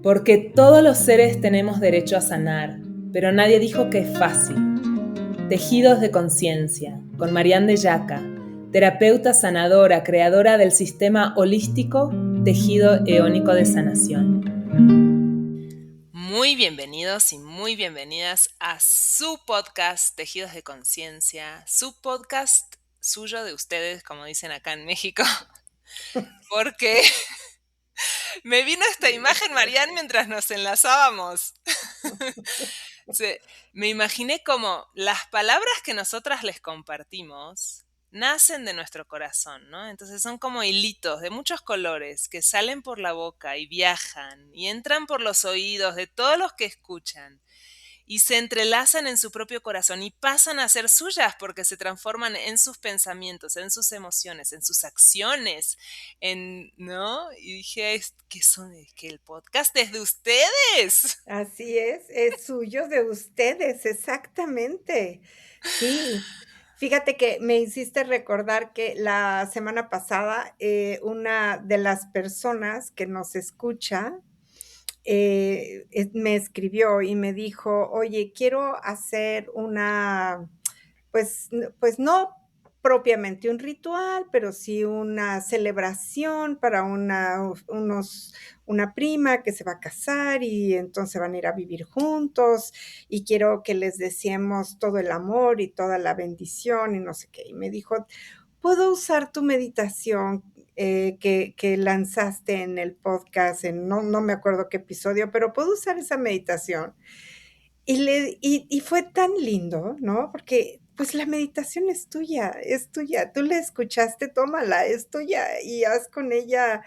Porque todos los seres tenemos derecho a sanar, pero nadie dijo que es fácil. Tejidos de conciencia, con Marianne de Yaca, terapeuta sanadora, creadora del sistema holístico Tejido Eónico de Sanación. Muy bienvenidos y muy bienvenidas a su podcast Tejidos de Conciencia, su podcast suyo de ustedes, como dicen acá en México, porque me vino esta imagen, Marianne, mientras nos enlazábamos. Me imaginé como las palabras que nosotras les compartimos nacen de nuestro corazón, ¿no? Entonces son como hilitos de muchos colores que salen por la boca y viajan y entran por los oídos de todos los que escuchan y se entrelazan en su propio corazón y pasan a ser suyas porque se transforman en sus pensamientos, en sus emociones, en sus acciones, ¿no? Y dije, es que el podcast es de ustedes. Así es suyo de ustedes, exactamente. Sí, fíjate que me hiciste recordar que la semana pasada, una de las personas que nos escucha, me escribió y me dijo: "Oye, quiero hacer una, pues no propiamente un ritual, pero sí una celebración para una prima que se va a casar y entonces van a ir a vivir juntos, y quiero que les deseemos todo el amor y toda la bendición", y no sé qué. Y me dijo: "¿Puedo usar tu meditación, que lanzaste en el podcast?", no me acuerdo qué episodio, pero, ¿puedo usar esa meditación? Y fue tan lindo, ¿no? Porque, pues, la meditación es tuya, tú la escuchaste, tómala, es tuya, y haz con ella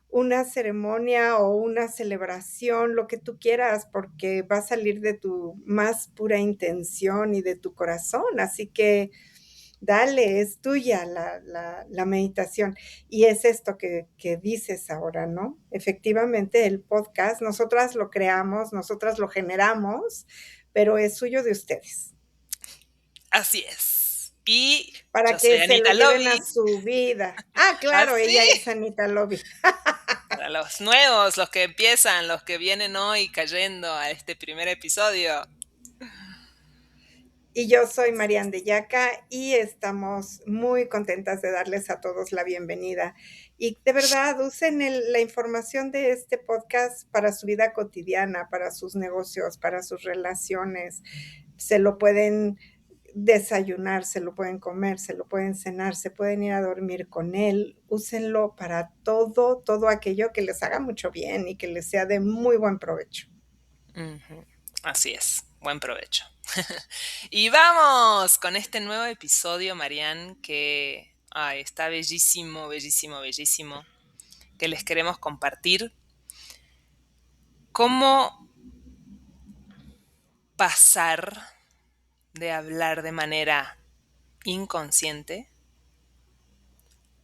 una ceremonia o una celebración, lo que tú quieras, porque va a salir de tu más pura intención y de tu corazón. Así que dale, es tuya la meditación. Y es esto que dices ahora, ¿no? Efectivamente, el podcast, nosotras lo creamos, nosotras lo generamos, pero es suyo de ustedes, Así es. Y yo para soy que se lo Anita lleven a Lobby. su vida. Ah, claro, Así. ella es Anita Lobby. Para los nuevos, los que empiezan, los que vienen hoy cayendo a este primer episodio. Y yo soy Marianne de Yaca y estamos muy contentas de darles a todos la bienvenida. Y de verdad, usen la información de este podcast para su vida cotidiana, para sus negocios, para sus relaciones. Se lo pueden desayunar, se lo pueden comer, se lo pueden cenar, se pueden ir a dormir con él. Úsenlo para todo aquello que les haga mucho bien y que les sea de muy buen provecho. Ujú. Así es. Buen provecho. Y vamos con este nuevo episodio, Marianne, que está bellísimo, bellísimo, bellísimo, que les queremos compartir. Cómo pasar de hablar de manera inconsciente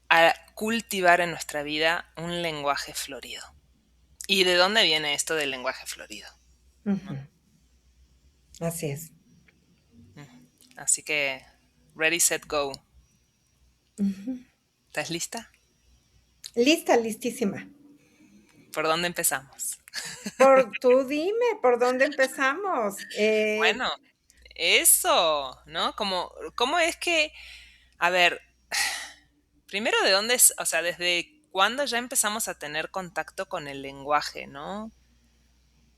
a cultivar en nuestra vida un lenguaje florido. ¿Y de dónde viene esto del lenguaje florido? Ujú. Así es. Así que, ready, set, go. Ujú. ¿Estás lista? Lista, listísima. ¿Por dónde empezamos? Tú dime, ¿por dónde empezamos? Bueno, eso, ¿no? ¿Cómo es que, a ver, primero de dónde es, o sea, desde cuándo ya empezamos a tener contacto con el lenguaje, ¿no?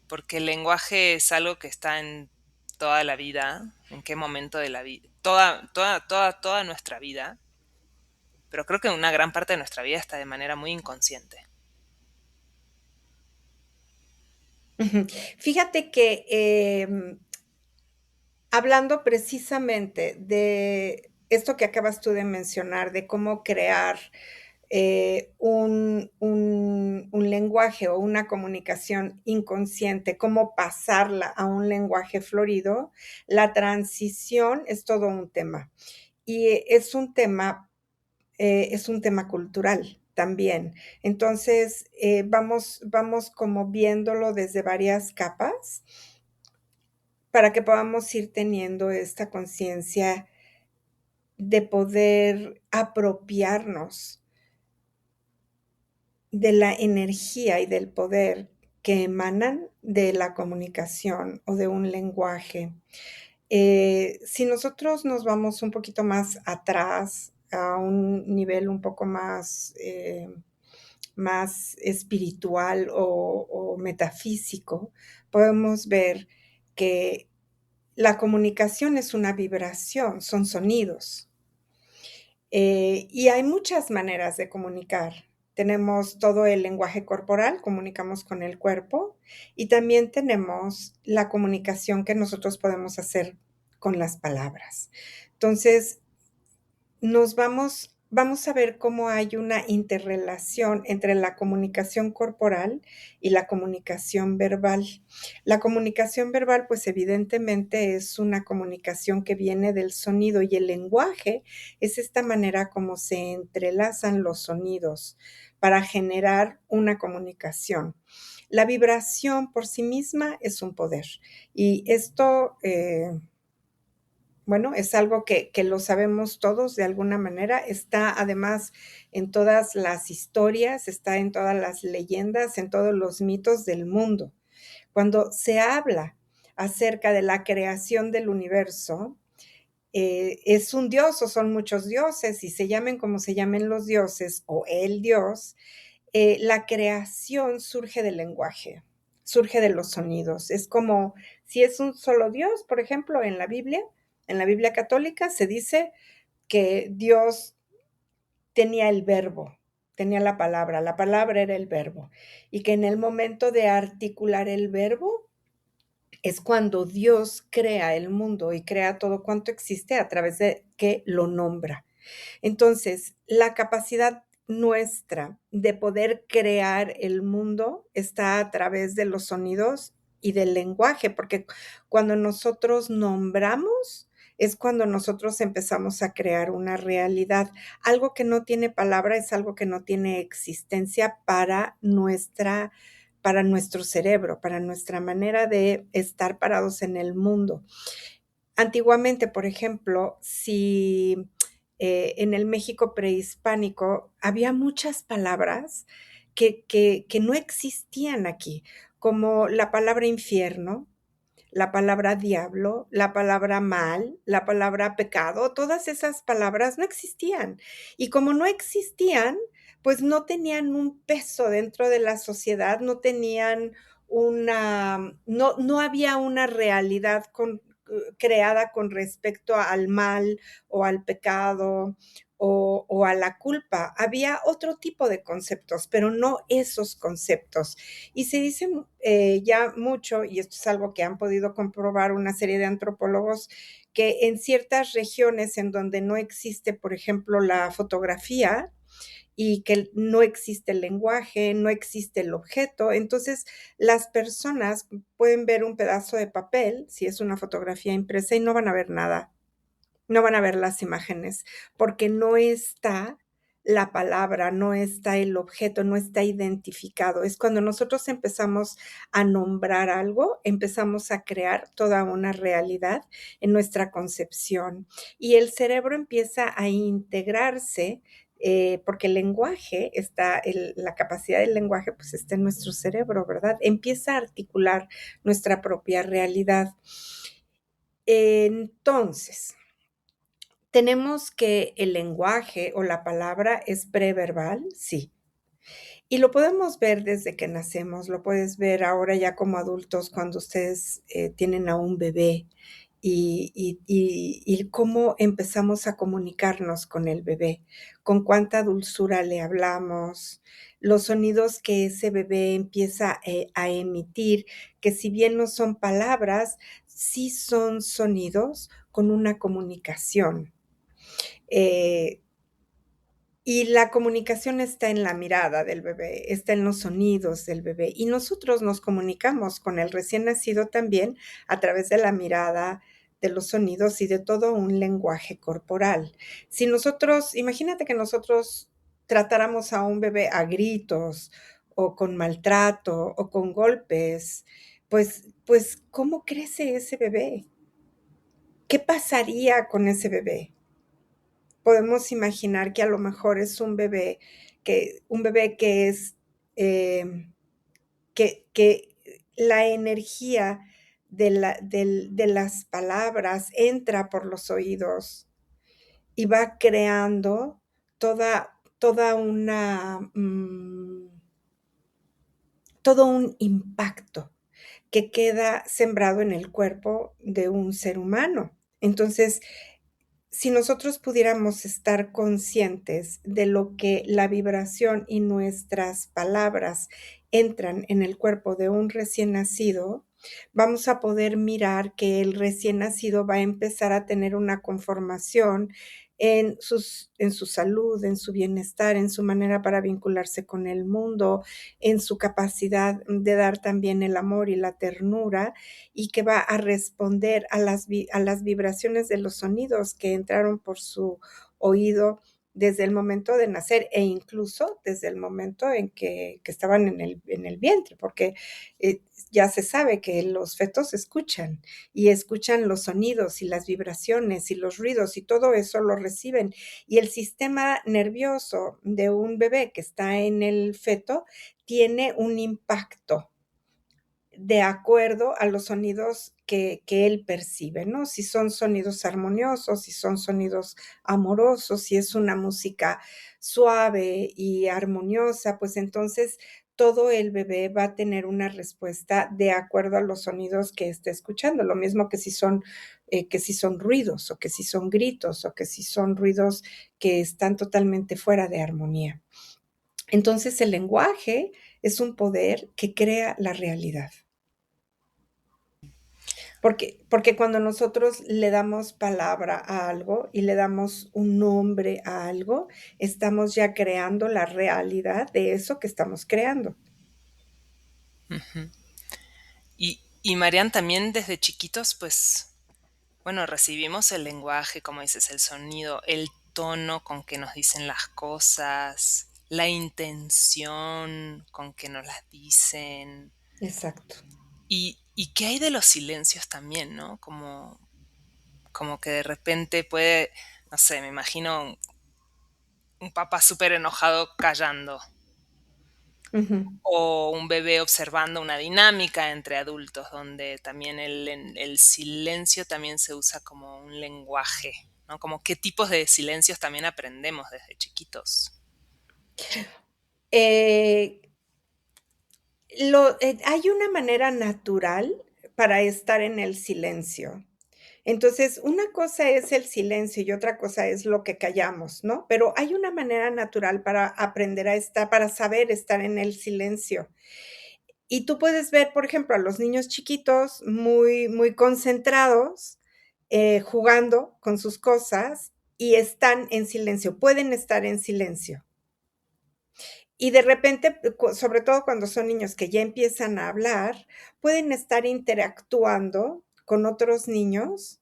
Porque el lenguaje es algo que está en toda la vida, en qué momento de la vida, toda nuestra vida, pero creo que una gran parte de nuestra vida está de manera muy inconsciente. Ujú. Fíjate que, hablando precisamente de esto que acabas tú de mencionar, de cómo crear, un lenguaje o una comunicación inconsciente, cómo pasarla a un lenguaje florido, la transición es todo un tema. Y es un tema cultural también. Entonces, vamos como viéndolo desde varias capas para que podamos ir teniendo esta conciencia de poder apropiarnos de la energía y del poder que emanan de la comunicación o de un lenguaje. Si nosotros nos vamos un poquito más atrás, a un nivel un poco más espiritual o metafísico, podemos ver que la comunicación es una vibración, son sonidos. Y hay muchas maneras de comunicar. Tenemos todo el lenguaje corporal, comunicamos con el cuerpo, y también tenemos la comunicación que nosotros podemos hacer con las palabras. Entonces, vamos a ver cómo hay una interrelación entre la comunicación corporal y la comunicación verbal. La comunicación verbal, pues evidentemente es una comunicación que viene del sonido y el lenguaje es esta manera como se entrelazan los sonidos para generar una comunicación. La vibración por sí misma es un poder y esto bueno, es algo que lo sabemos todos de alguna manera, está además en todas las historias, está en todas las leyendas, en todos los mitos del mundo. Cuando se habla acerca de la creación del universo, es un dios o son muchos dioses, y se llamen como se llamen los dioses o el dios, la creación surge del lenguaje, surge de los sonidos. Es como si es un solo Dios, por ejemplo, en la Biblia católica se dice que Dios tenía el verbo, tenía la palabra era el verbo, y que en el momento de articular el verbo es cuando Dios crea el mundo y crea todo cuanto existe a través de que lo nombra. Entonces, la capacidad nuestra de poder crear el mundo está a través de los sonidos y del lenguaje, porque cuando nosotros nombramos es cuando nosotros empezamos a crear una realidad. Algo que no tiene palabra es algo que no tiene existencia para nuestro cerebro, para nuestra manera de estar parados en el mundo. Antiguamente, por ejemplo, si en el México prehispánico había muchas palabras que no existían aquí, como la palabra infierno, la palabra diablo, la palabra mal, la palabra pecado, todas esas palabras no existían. Y como no existían, pues no tenían un peso dentro de la sociedad, no tenían no había una realidad creada con respecto al mal o al pecado o a la culpa. Había otro tipo de conceptos, pero no esos conceptos. Y se dice ya mucho, y esto es algo que han podido comprobar una serie de antropólogos, que en ciertas regiones en donde no existe, por ejemplo, la fotografía y que no existe el lenguaje, no existe el objeto, entonces las personas pueden ver un pedazo de papel, si es una fotografía impresa, y no van a ver nada, no van a ver las imágenes, porque no está la palabra, no está el objeto, no está identificado. Es cuando nosotros empezamos a nombrar algo, empezamos a crear toda una realidad en nuestra concepción y el cerebro empieza a integrarse. Porque el lenguaje la capacidad del lenguaje pues está en nuestro cerebro, ¿verdad? Empieza a articular nuestra propia realidad. Entonces, tenemos que el lenguaje o la palabra es preverbal, sí. Y lo podemos ver desde que nacemos, lo puedes ver ahora ya como adultos cuando ustedes tienen a un bebé y cómo empezamos a comunicarnos con el bebé, con cuánta dulzura le hablamos, los sonidos que ese bebé empieza a emitir, que si bien no son palabras, sí son sonidos con una comunicación. Eh, y la comunicación está en la mirada del bebé, está en los sonidos del bebé. Y nosotros nos comunicamos con el recién nacido también a través de la mirada, de los sonidos y de todo un lenguaje corporal. Si nosotros, imagínate que nosotros tratáramos a un bebé a gritos o con maltrato o con golpes, pues ¿cómo crece ese bebé? ¿Qué pasaría con ese bebé? Podemos imaginar que a lo mejor es un bebé que es, que la energía de las palabras entra por los oídos y va creando toda una, todo un impacto que queda sembrado en el cuerpo de un ser humano. Entonces, si nosotros pudiéramos estar conscientes de lo que la vibración y nuestras palabras entran en el cuerpo de un recién nacido, vamos a poder mirar que el recién nacido va a empezar a tener una conformación en su salud, en su bienestar, en su manera para vincularse con el mundo, en su capacidad de dar también el amor y la ternura, y que va a responder a las vibraciones de los sonidos que entraron por su oído desde el momento de nacer e incluso desde el momento en que estaban en el vientre, porque ya se sabe que los fetos escuchan y escuchan los sonidos y las vibraciones y los ruidos y todo eso lo reciben. Y el sistema nervioso de un bebé que está en el feto tiene un impacto de acuerdo a los sonidos que él percibe, ¿no? Si son sonidos armoniosos, si son sonidos amorosos, si es una música suave y armoniosa, pues entonces todo el bebé va a tener una respuesta de acuerdo a los sonidos que esté escuchando. Lo mismo que si son ruidos, o que si son gritos, o que si son ruidos que están totalmente fuera de armonía. Entonces, el lenguaje es un poder que crea la realidad. Porque cuando nosotros le damos palabra a algo y le damos un nombre a algo, estamos ya creando la realidad de eso que estamos creando. Ujú. Y Marian, también desde chiquitos, pues, bueno, recibimos el lenguaje, como dices, el sonido, el tono con que nos dicen las cosas, la intención con que nos las dicen. Exacto. Y qué hay de los silencios también, ¿no? Como que de repente puede, no sé, me imagino un papá súper enojado callando. Ujú. O un bebé observando una dinámica entre adultos, donde también el silencio también se usa como un lenguaje, ¿no? Como qué tipos de silencios también aprendemos desde chiquitos. Eh, hay una manera natural para estar en el silencio. Entonces, una cosa es el silencio y otra cosa es lo que callamos, ¿no? Pero hay una manera natural para aprender a estar, para saber estar en el silencio. Y tú puedes ver, por ejemplo, a los niños chiquitos muy concentrados, jugando con sus cosas y están en silencio, pueden estar en silencio. Y de repente, sobre todo cuando son niños que ya empiezan a hablar, pueden estar interactuando con otros niños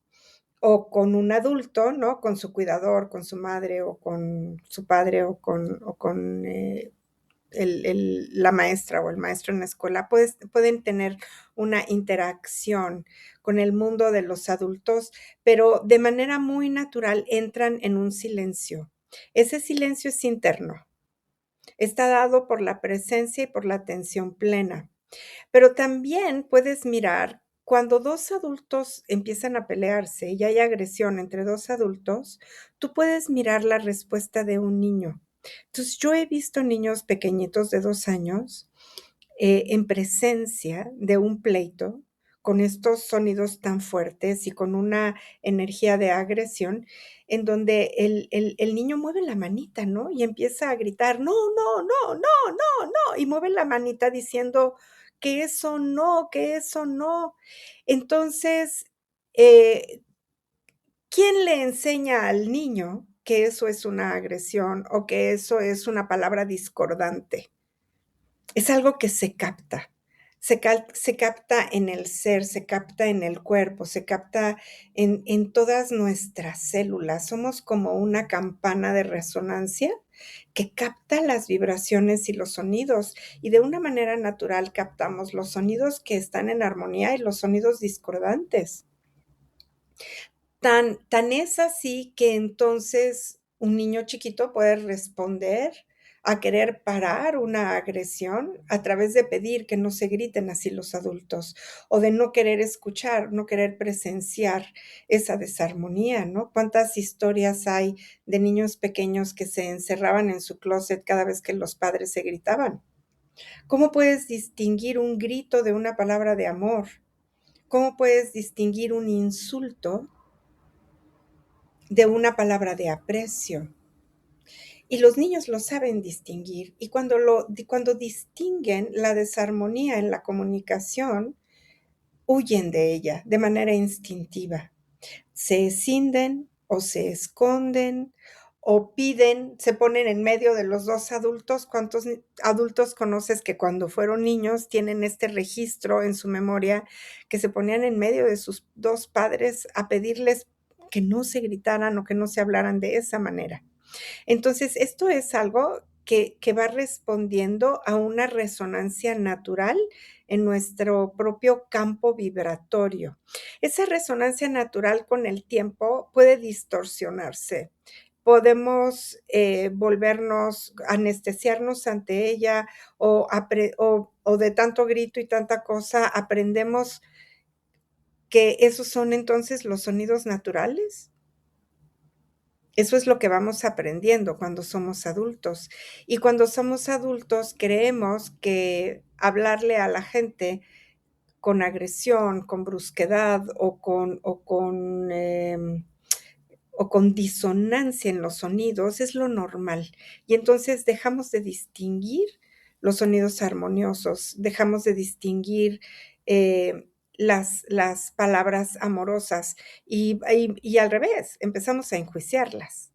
o con un adulto, ¿no? Con su cuidador, con su madre o con su padre o con la maestra o el maestro en la escuela, pueden tener una interacción con el mundo de los adultos, pero de manera muy natural entran en un silencio. Ese silencio es interno. Está dado por la presencia y por la atención plena. Pero también puedes mirar cuando 2 adultos empiezan a pelearse y hay agresión entre 2 adultos, tú puedes mirar la respuesta de un niño. Entonces, yo he visto niños pequeñitos de 2 años, en presencia de un pleito, con estos sonidos tan fuertes y con una energía de agresión, en donde el niño mueve la manita, ¿no? Y empieza a gritar: "No, no, no, no, no, no", y mueve la manita diciendo que eso no, que eso no. Entonces, eh, ¿quién le enseña al niño que eso es una agresión o que eso es una palabra discordante? Es algo que se capta. Se capta en el ser, se capta en el cuerpo, se capta en todas nuestras células. Somos como una campana de resonancia que capta las vibraciones y los sonidos, y de una manera natural captamos los sonidos que están en armonía y los sonidos discordantes. Tan es así que entonces un niño chiquito puede responder a querer parar una agresión a través de pedir que no se griten así los adultos, o de no querer escuchar, no querer presenciar esa desarmonía, ¿no? ¿Cuántas historias hay de niños pequeños que se encerraban en su closet cada vez que los padres se gritaban? ¿Cómo puedes distinguir un grito de una palabra de amor? ¿Cómo puedes distinguir un insulto de una palabra de aprecio? Y los niños lo saben distinguir. Y cuando distinguen la desarmonía en la comunicación, huyen de ella de manera instintiva. Se escinden o se esconden o piden, se ponen en medio de los dos adultos. ¿Cuántos adultos conoces que cuando fueron niños tienen este registro en su memoria que se ponían en medio de sus dos padres a pedirles que no se gritaran o que no se hablaran de esa manera? Entonces, esto es algo que va respondiendo a una resonancia natural en nuestro propio campo vibratorio. Esa resonancia natural con el tiempo puede distorsionarse. Podemos volvernos, anestesiarnos ante ella o de tanto grito y tanta cosa, aprendemos que esos son entonces los sonidos naturales. Eso es lo que vamos aprendiendo cuando somos adultos. Y cuando somos adultos creemos que hablarle a la gente con agresión, con brusquedad o con disonancia en los sonidos es lo normal. Y entonces dejamos de distinguir los sonidos armoniosos, dejamos de distinguir las palabras amorosas y al revés, empezamos a enjuiciarlas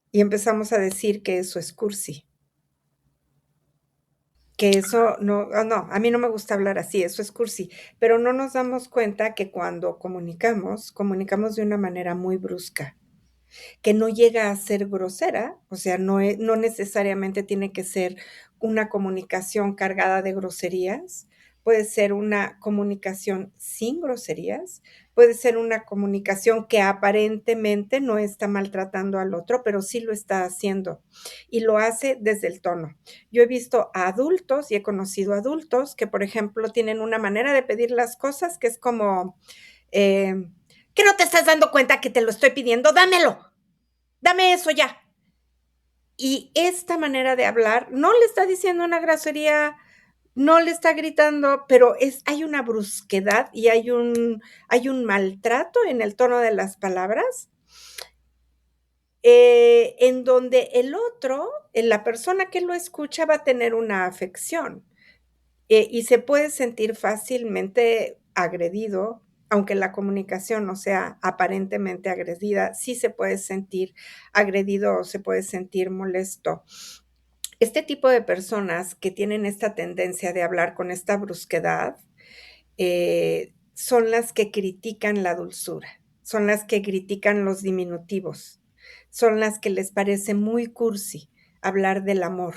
y empezamos a decir que eso es cursi, que eso no, no, a mí no me gusta hablar así, eso es cursi, pero no nos damos cuenta que cuando comunicamos de una manera muy brusca, que no llega a ser grosera, o sea, no necesariamente tiene que ser una comunicación cargada de groserías, puede ser una comunicación sin groserías, puede ser una comunicación que aparentemente no está maltratando al otro, pero sí lo está haciendo y lo hace desde el tono. Yo he visto a adultos y he conocido adultos que, por ejemplo, tienen una manera de pedir las cosas que es como, ¿que no te estás dando cuenta que te lo estoy pidiendo? Dámelo, dame eso ya. Y esta manera de hablar no le está diciendo una grosería, no le está gritando, pero hay una brusquedad y hay un maltrato en el tono de las palabras, en donde el otro, la persona que lo escucha va a tener una afección, y se puede sentir fácilmente agredido, aunque la comunicación no sea aparentemente agredida, sí se puede sentir agredido o se puede sentir molesto. Este tipo de personas que tienen esta tendencia de hablar con esta brusquedad, son las que critican la dulzura, son las que critican los diminutivos, son las que les parece muy cursi hablar del amor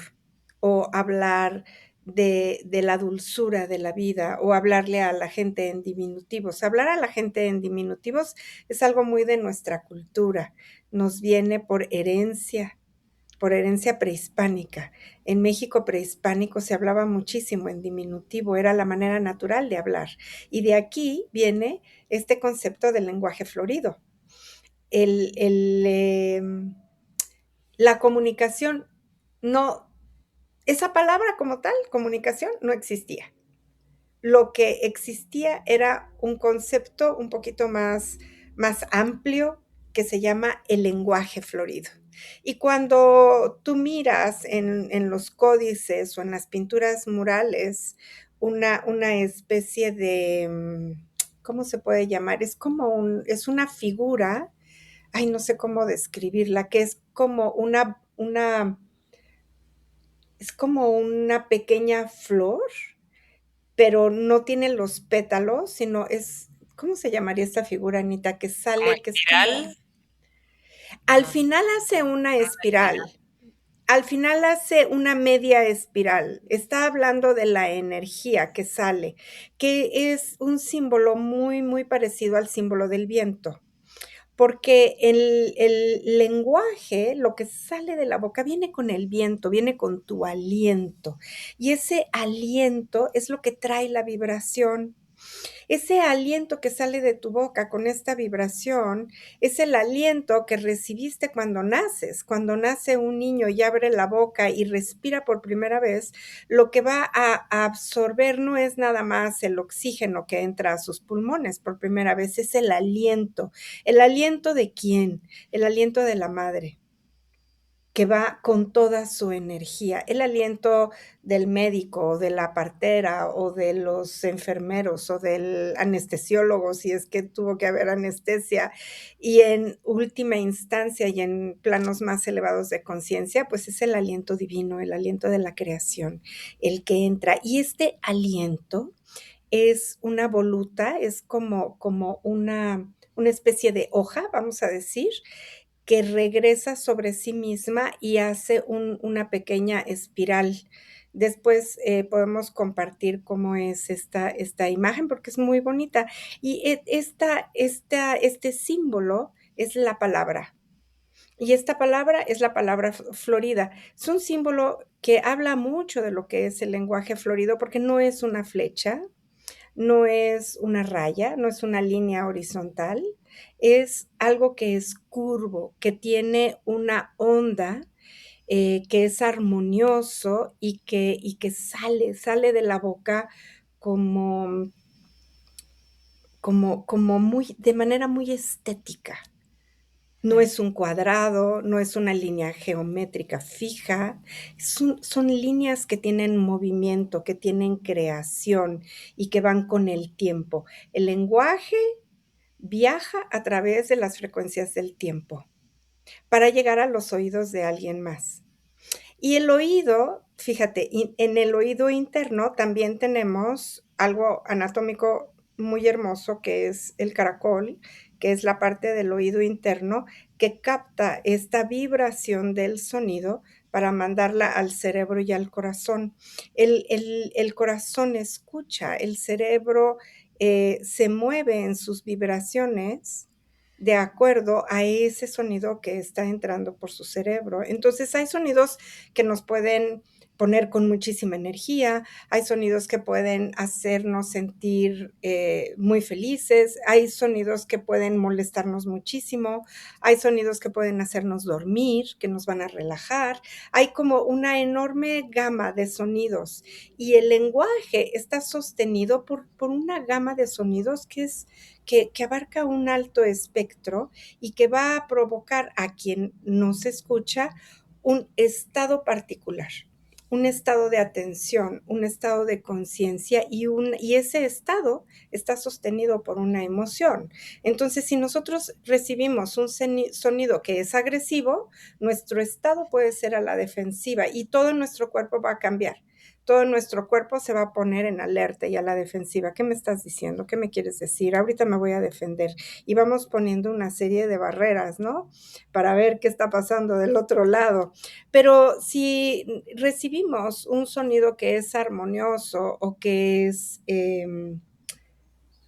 o hablar de la dulzura de la vida o hablarle a la gente en diminutivos. Hablar a la gente en diminutivos es algo muy de nuestra cultura, nos viene por herencia prehispánica. En México prehispánico se hablaba muchísimo en diminutivo, era la manera natural de hablar. Y de aquí viene este concepto del lenguaje florido. La comunicación no, esa palabra como tal, comunicación, no existía. Lo que existía era un concepto un poquito más amplio que se llama el lenguaje florido. Y cuando tú miras en los códices o en las pinturas murales una especie de, ¿cómo se puede llamar? Es una figura, ay, no sé cómo describirla, que es como es como una pequeña flor, pero no tiene los pétalos, sino ¿cómo se llamaría esta figura, Anita? Que ¿Como sale, que es como, espiral? al No. final hace una espiral, al final hace una media espiral. Está hablando de la energía que sale, que es un símbolo muy, muy parecido al símbolo del viento. porque el lenguaje, lo que sale de la boca, viene con el viento, viene con tu aliento, y ese aliento es lo que trae la vibración. Ese aliento que sale de tu boca con esta vibración es el aliento que recibiste cuando naces. Cuando nace un niño y abre la boca y respira por primera vez, lo que va a absorber no es nada más el oxígeno que entra a sus pulmones por primera vez, es el aliento. ¿El aliento de quién? El aliento de la madre, que va con toda su energía. El aliento del médico, o de la partera, o de los enfermeros, o del anestesiólogo, si es que tuvo que haber anestesia. Y en última instancia, y en planos más elevados de conciencia, pues es el aliento divino, el aliento de la creación, el que entra. Y este aliento es una voluta, es como una especie de hoja, vamos a decir, que regresa sobre sí misma y hace una pequeña espiral. Después podemos compartir cómo es esta imagen porque es muy bonita. Y este símbolo es la palabra. Y esta palabra es la palabra florida. Es un símbolo que habla mucho de lo que es el lenguaje florido porque no es una flecha, no es una raya, no es una línea horizontal, es algo que es curvo, que tiene una onda, que es armonioso y que sale de la boca como, como muy, de manera muy estética. No es un cuadrado, no es una línea geométrica fija, son líneas que tienen movimiento, que tienen creación y que van con el tiempo. El lenguaje viaja a través de las frecuencias del tiempo para llegar a los oídos de alguien más. Y el oído, fíjate, en el oído interno también tenemos algo anatómico muy hermoso, que es el caracol, que es la parte del oído interno que capta esta vibración del sonido para mandarla al cerebro y al corazón. El corazón escucha, el cerebro se mueve en sus vibraciones de acuerdo a ese sonido que está entrando por su cerebro. Entonces hay sonidos que nos pueden poner con muchísima energía, hay sonidos que pueden hacernos sentir muy felices, hay sonidos que pueden molestarnos muchísimo, hay sonidos que pueden hacernos dormir, que nos van a relajar, hay como una enorme gama de sonidos y el lenguaje está sostenido por una gama de sonidos que abarca un alto espectro y que va a provocar a quien nos escucha un estado particular, un estado de atención, un estado de conciencia y ese estado está sostenido por una emoción. Entonces, si nosotros recibimos un sonido que es agresivo, nuestro estado puede ser a la defensiva y todo nuestro cuerpo va a cambiar. Todo nuestro cuerpo se va a poner en alerta y a la defensiva. ¿Qué me estás diciendo? ¿Qué me quieres decir? Ahorita me voy a defender. Y vamos poniendo una serie de barreras, ¿no? Para ver qué está pasando del otro lado. Pero si recibimos un sonido que es armonioso o que es,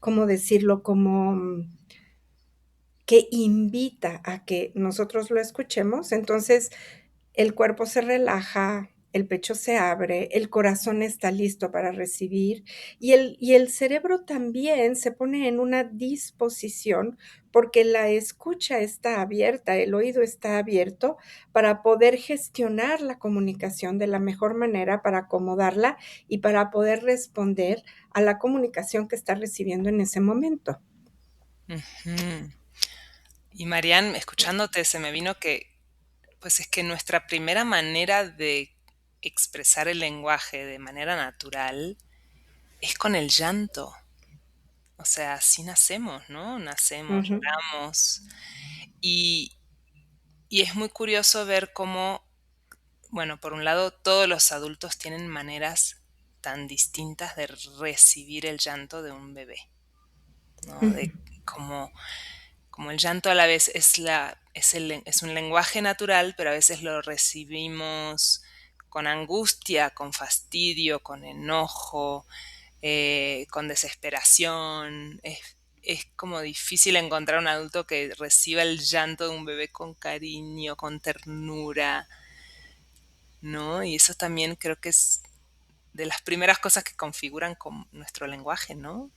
¿cómo decirlo? Como que invita a que nosotros lo escuchemos, entonces el cuerpo se relaja, el pecho se abre, el corazón está listo para recibir y el cerebro también se pone en una disposición porque la escucha está abierta, el oído está abierto para poder gestionar la comunicación de la mejor manera, para acomodarla y para poder responder a la comunicación que está recibiendo en ese momento. Ujú. Y Marian, escuchándote, se me vino que, pues es que nuestra primera manera de expresar el lenguaje de manera natural es con el llanto. O sea, así nacemos, ¿no? Nacemos, Ujú, lloramos. Y, y es muy curioso ver cómo, bueno, por un lado, todos los adultos tienen maneras tan distintas de recibir el llanto de un bebé, ¿no? ujú. De cómo como el llanto a la vez es un lenguaje natural, pero a veces lo recibimos con angustia, con fastidio, con enojo, con desesperación. es como difícil encontrar un adulto que reciba el llanto de un bebé con cariño, con ternura, ¿no? Y eso también creo que es de las primeras cosas que configuran con nuestro lenguaje, ¿no?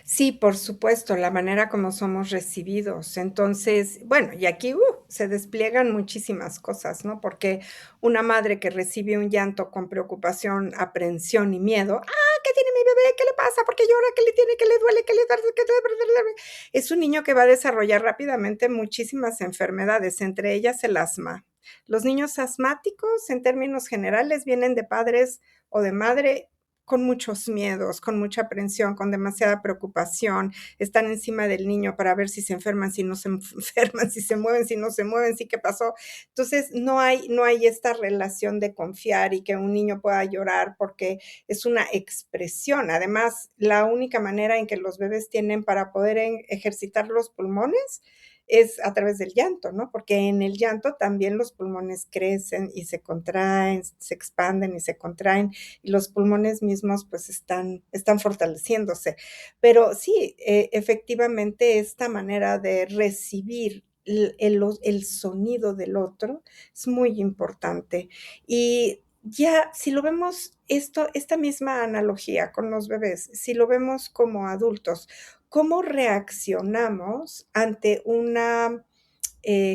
Sí, por supuesto, la manera como somos recibidos. Entonces, bueno, y aquí, se despliegan muchísimas cosas, ¿no? Porque una madre que recibe un llanto con preocupación, aprehensión y miedo, ¿qué tiene mi bebé? ¿Qué le pasa? ¿Por qué llora? ¿Qué le tiene? ¿Qué le duele? ¿Qué le duele? Es un niño que va a desarrollar rápidamente muchísimas enfermedades, entre ellas el asma. Los niños asmáticos, en términos generales, vienen de padres o de madre con muchos miedos, con mucha aprensión, con demasiada preocupación, están encima del niño para ver si se enferman, si no se enferman, si se mueven, si no se mueven, si qué pasó. Entonces, no hay esta relación de confiar y que un niño pueda llorar porque es una expresión. Además, la única manera en que los bebés tienen para poder ejercitar los pulmones es a través del llanto, ¿no? Porque en el llanto también los pulmones crecen y se contraen, se expanden y se contraen, y los pulmones mismos pues están fortaleciéndose. Pero sí, efectivamente esta manera de recibir el sonido del otro es muy importante. Y ya, si lo vemos, esta misma analogía con los bebés, si lo vemos como adultos, ¿cómo reaccionamos ante una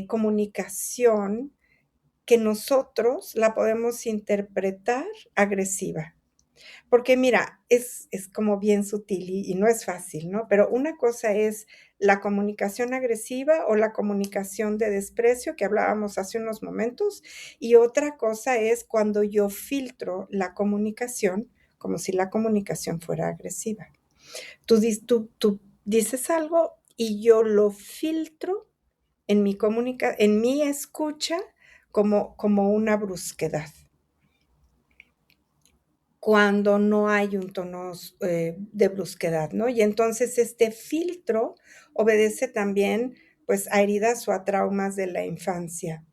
comunicación que nosotros la podemos interpretar agresiva? Porque mira, es como bien sutil y no es fácil, ¿no? Pero una cosa es la comunicación agresiva o la comunicación de desprecio que hablábamos hace unos momentos, y otra cosa es cuando yo filtro la comunicación como si la comunicación fuera agresiva. Tú dices algo y yo lo filtro en mi escucha como una brusquedad, cuando no hay un tono de brusquedad, ¿no? Y entonces este filtro obedece también, pues, a heridas o a traumas de la infancia,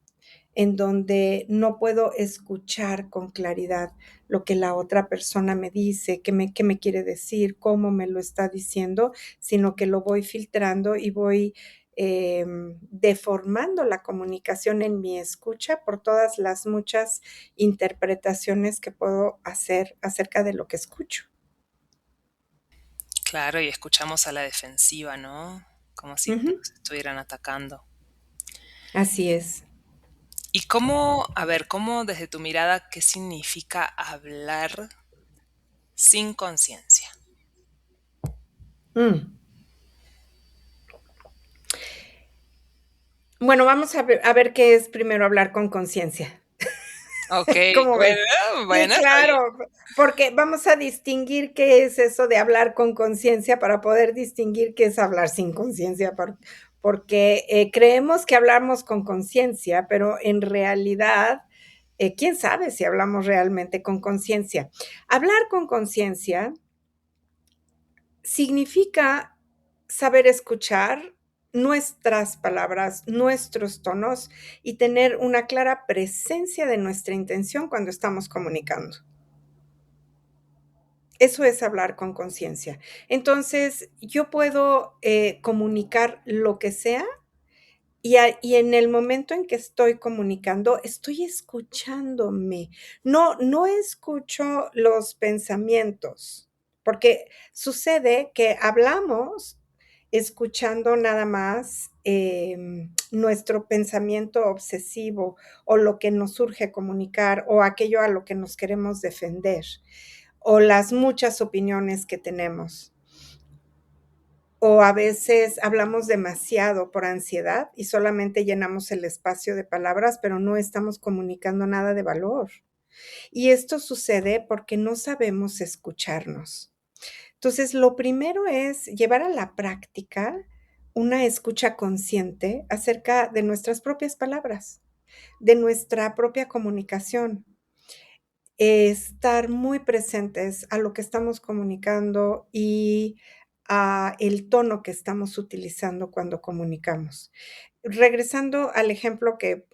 en donde no puedo escuchar con claridad lo que la otra persona me dice, qué me quiere decir, cómo me lo está diciendo, sino que lo voy filtrando y voy deformando la comunicación en mi escucha por todas las muchas interpretaciones que puedo hacer acerca de lo que escucho. Claro, y escuchamos a la defensiva, ¿no? Como si Ujú, nos estuvieran atacando. así es. ¿Y cómo, a ver, cómo desde tu mirada, qué significa hablar sin conciencia? Mm. Bueno, vamos a ver qué es primero hablar con conciencia. Ok, ¿Cómo bueno, ves? Sí, bueno, está bien. claro, porque vamos a distinguir qué es eso de hablar con conciencia para poder distinguir qué es hablar sin conciencia, porque creemos que hablamos con conciencia, pero en realidad, quién sabe si hablamos realmente con conciencia. Hablar con conciencia significa saber escuchar nuestras palabras, nuestros tonos y tener una clara presencia de nuestra intención cuando estamos comunicando. Eso es hablar con conciencia. Entonces, yo puedo comunicar lo que sea y en el momento en que estoy comunicando, estoy escuchándome. No escucho los pensamientos, porque sucede que hablamos escuchando nada más nuestro pensamiento obsesivo o lo que nos surge comunicar o aquello a lo que nos queremos defender o las muchas opiniones que tenemos. O a veces hablamos demasiado por ansiedad y solamente llenamos el espacio de palabras, pero no estamos comunicando nada de valor. Y esto sucede porque no sabemos escucharnos. Entonces, lo primero es llevar a la práctica una escucha consciente acerca de nuestras propias palabras, de nuestra propia comunicación. Estar muy presentes a lo que estamos comunicando y a el tono que estamos utilizando cuando comunicamos. Regresando al ejemplo que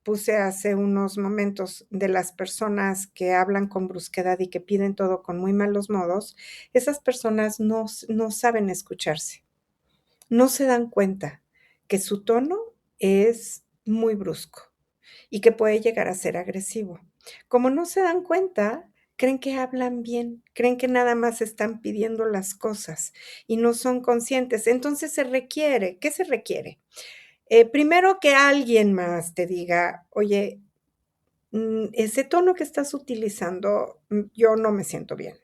puse hace unos momentos de las personas que hablan con brusquedad y que piden todo con muy malos modos, esas personas no saben escucharse. no se dan cuenta que su tono es muy brusco y que puede llegar a ser agresivo. Como no se dan cuenta, creen que hablan bien, creen que nada más están pidiendo las cosas y no son conscientes. Entonces ¿qué se requiere? Primero que alguien más te diga, oye, ese tono que estás utilizando, yo no me siento bien.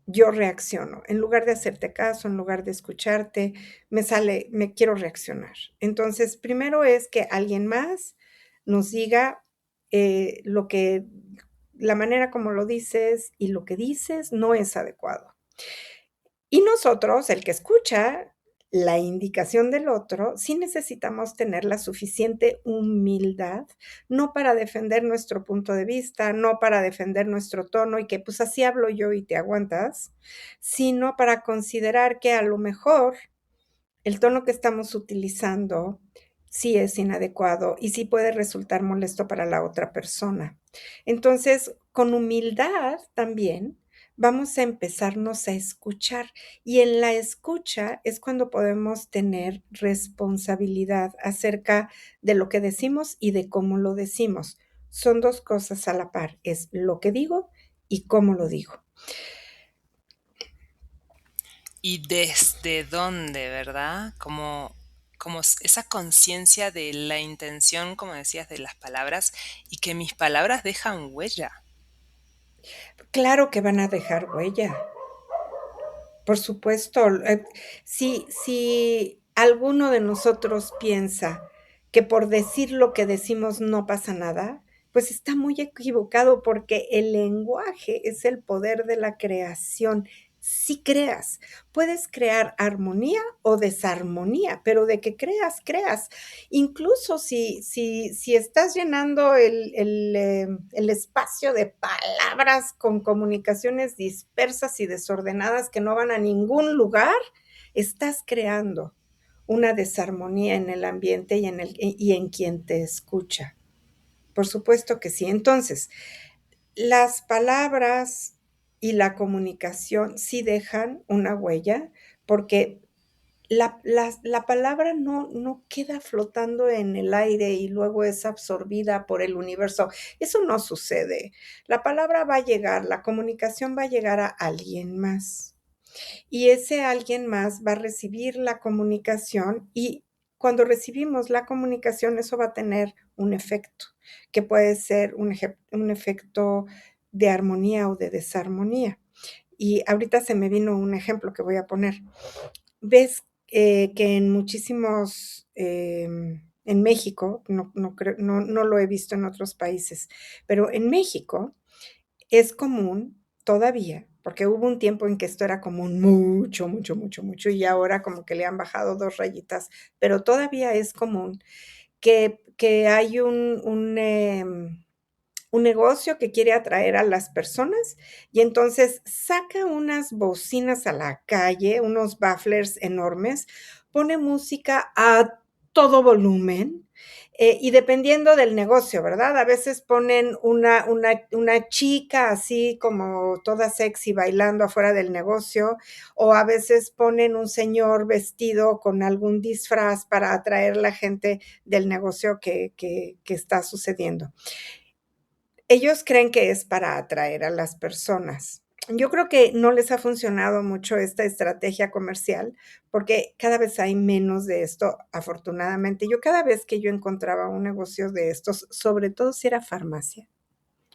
Yo reacciono. En lugar de hacerte caso, en lugar de escucharte, me quiero reaccionar. Entonces, primero es que alguien más nos diga lo que, la manera como lo dices y lo que dices no es adecuado. Y nosotros, el que escucha la indicación del otro, sí necesitamos tener la suficiente humildad, no para defender nuestro punto de vista, no para defender nuestro tono y que pues así hablo yo y te aguantas, sino para considerar que a lo mejor el tono que estamos utilizando sí es inadecuado y sí puede resultar molesto para la otra persona. Entonces, con humildad también vamos a empezarnos a escuchar y en la escucha es cuando podemos tener responsabilidad acerca de lo que decimos y de cómo lo decimos. Son dos cosas a la par, es lo que digo y cómo lo digo. Y desde dónde, ¿verdad? Como esa conciencia de la intención, como decías, de las palabras y que mis palabras dejan huella. Claro que van a dejar huella. Por supuesto, si alguno de nosotros piensa que por decir lo que decimos no pasa nada, pues está muy equivocado, porque el lenguaje es el poder de la creación. Si creas, puedes crear armonía o desarmonía, pero de que creas, creas. Incluso si estás llenando el espacio de palabras con comunicaciones dispersas y desordenadas que no van a ningún lugar, estás creando una desarmonía en el ambiente y en quien te escucha. Por supuesto que sí. Entonces, las palabras y la comunicación sí dejan una huella, porque la palabra no queda flotando en el aire y luego es absorbida por el universo. Eso no sucede. La palabra va a llegar, la comunicación va a llegar a alguien más. Y ese alguien más va a recibir la comunicación y cuando recibimos la comunicación, eso va a tener un efecto, que puede ser un efecto de armonía o de desarmonía. Y ahorita se me vino un ejemplo que voy a poner. Ves que en muchísimos, en México, no lo he visto en otros países, pero en México es común todavía, porque hubo un tiempo en que esto era común mucho, mucho, mucho, mucho, y ahora como que le han bajado 2 rayitas, pero todavía es común que hay un negocio que quiere atraer a las personas y entonces saca unas bocinas a la calle, unos bafflers enormes, pone música a todo volumen, y dependiendo del negocio, ¿verdad? A veces ponen una chica así como toda sexy bailando afuera del negocio, o a veces ponen un señor vestido con algún disfraz para atraer la gente del negocio que está sucediendo. Ellos creen que es para atraer a las personas. Yo creo que no les ha funcionado mucho esta estrategia comercial, porque cada vez hay menos de esto, afortunadamente. Yo cada vez que yo encontraba un negocio de estos, sobre todo si era farmacia,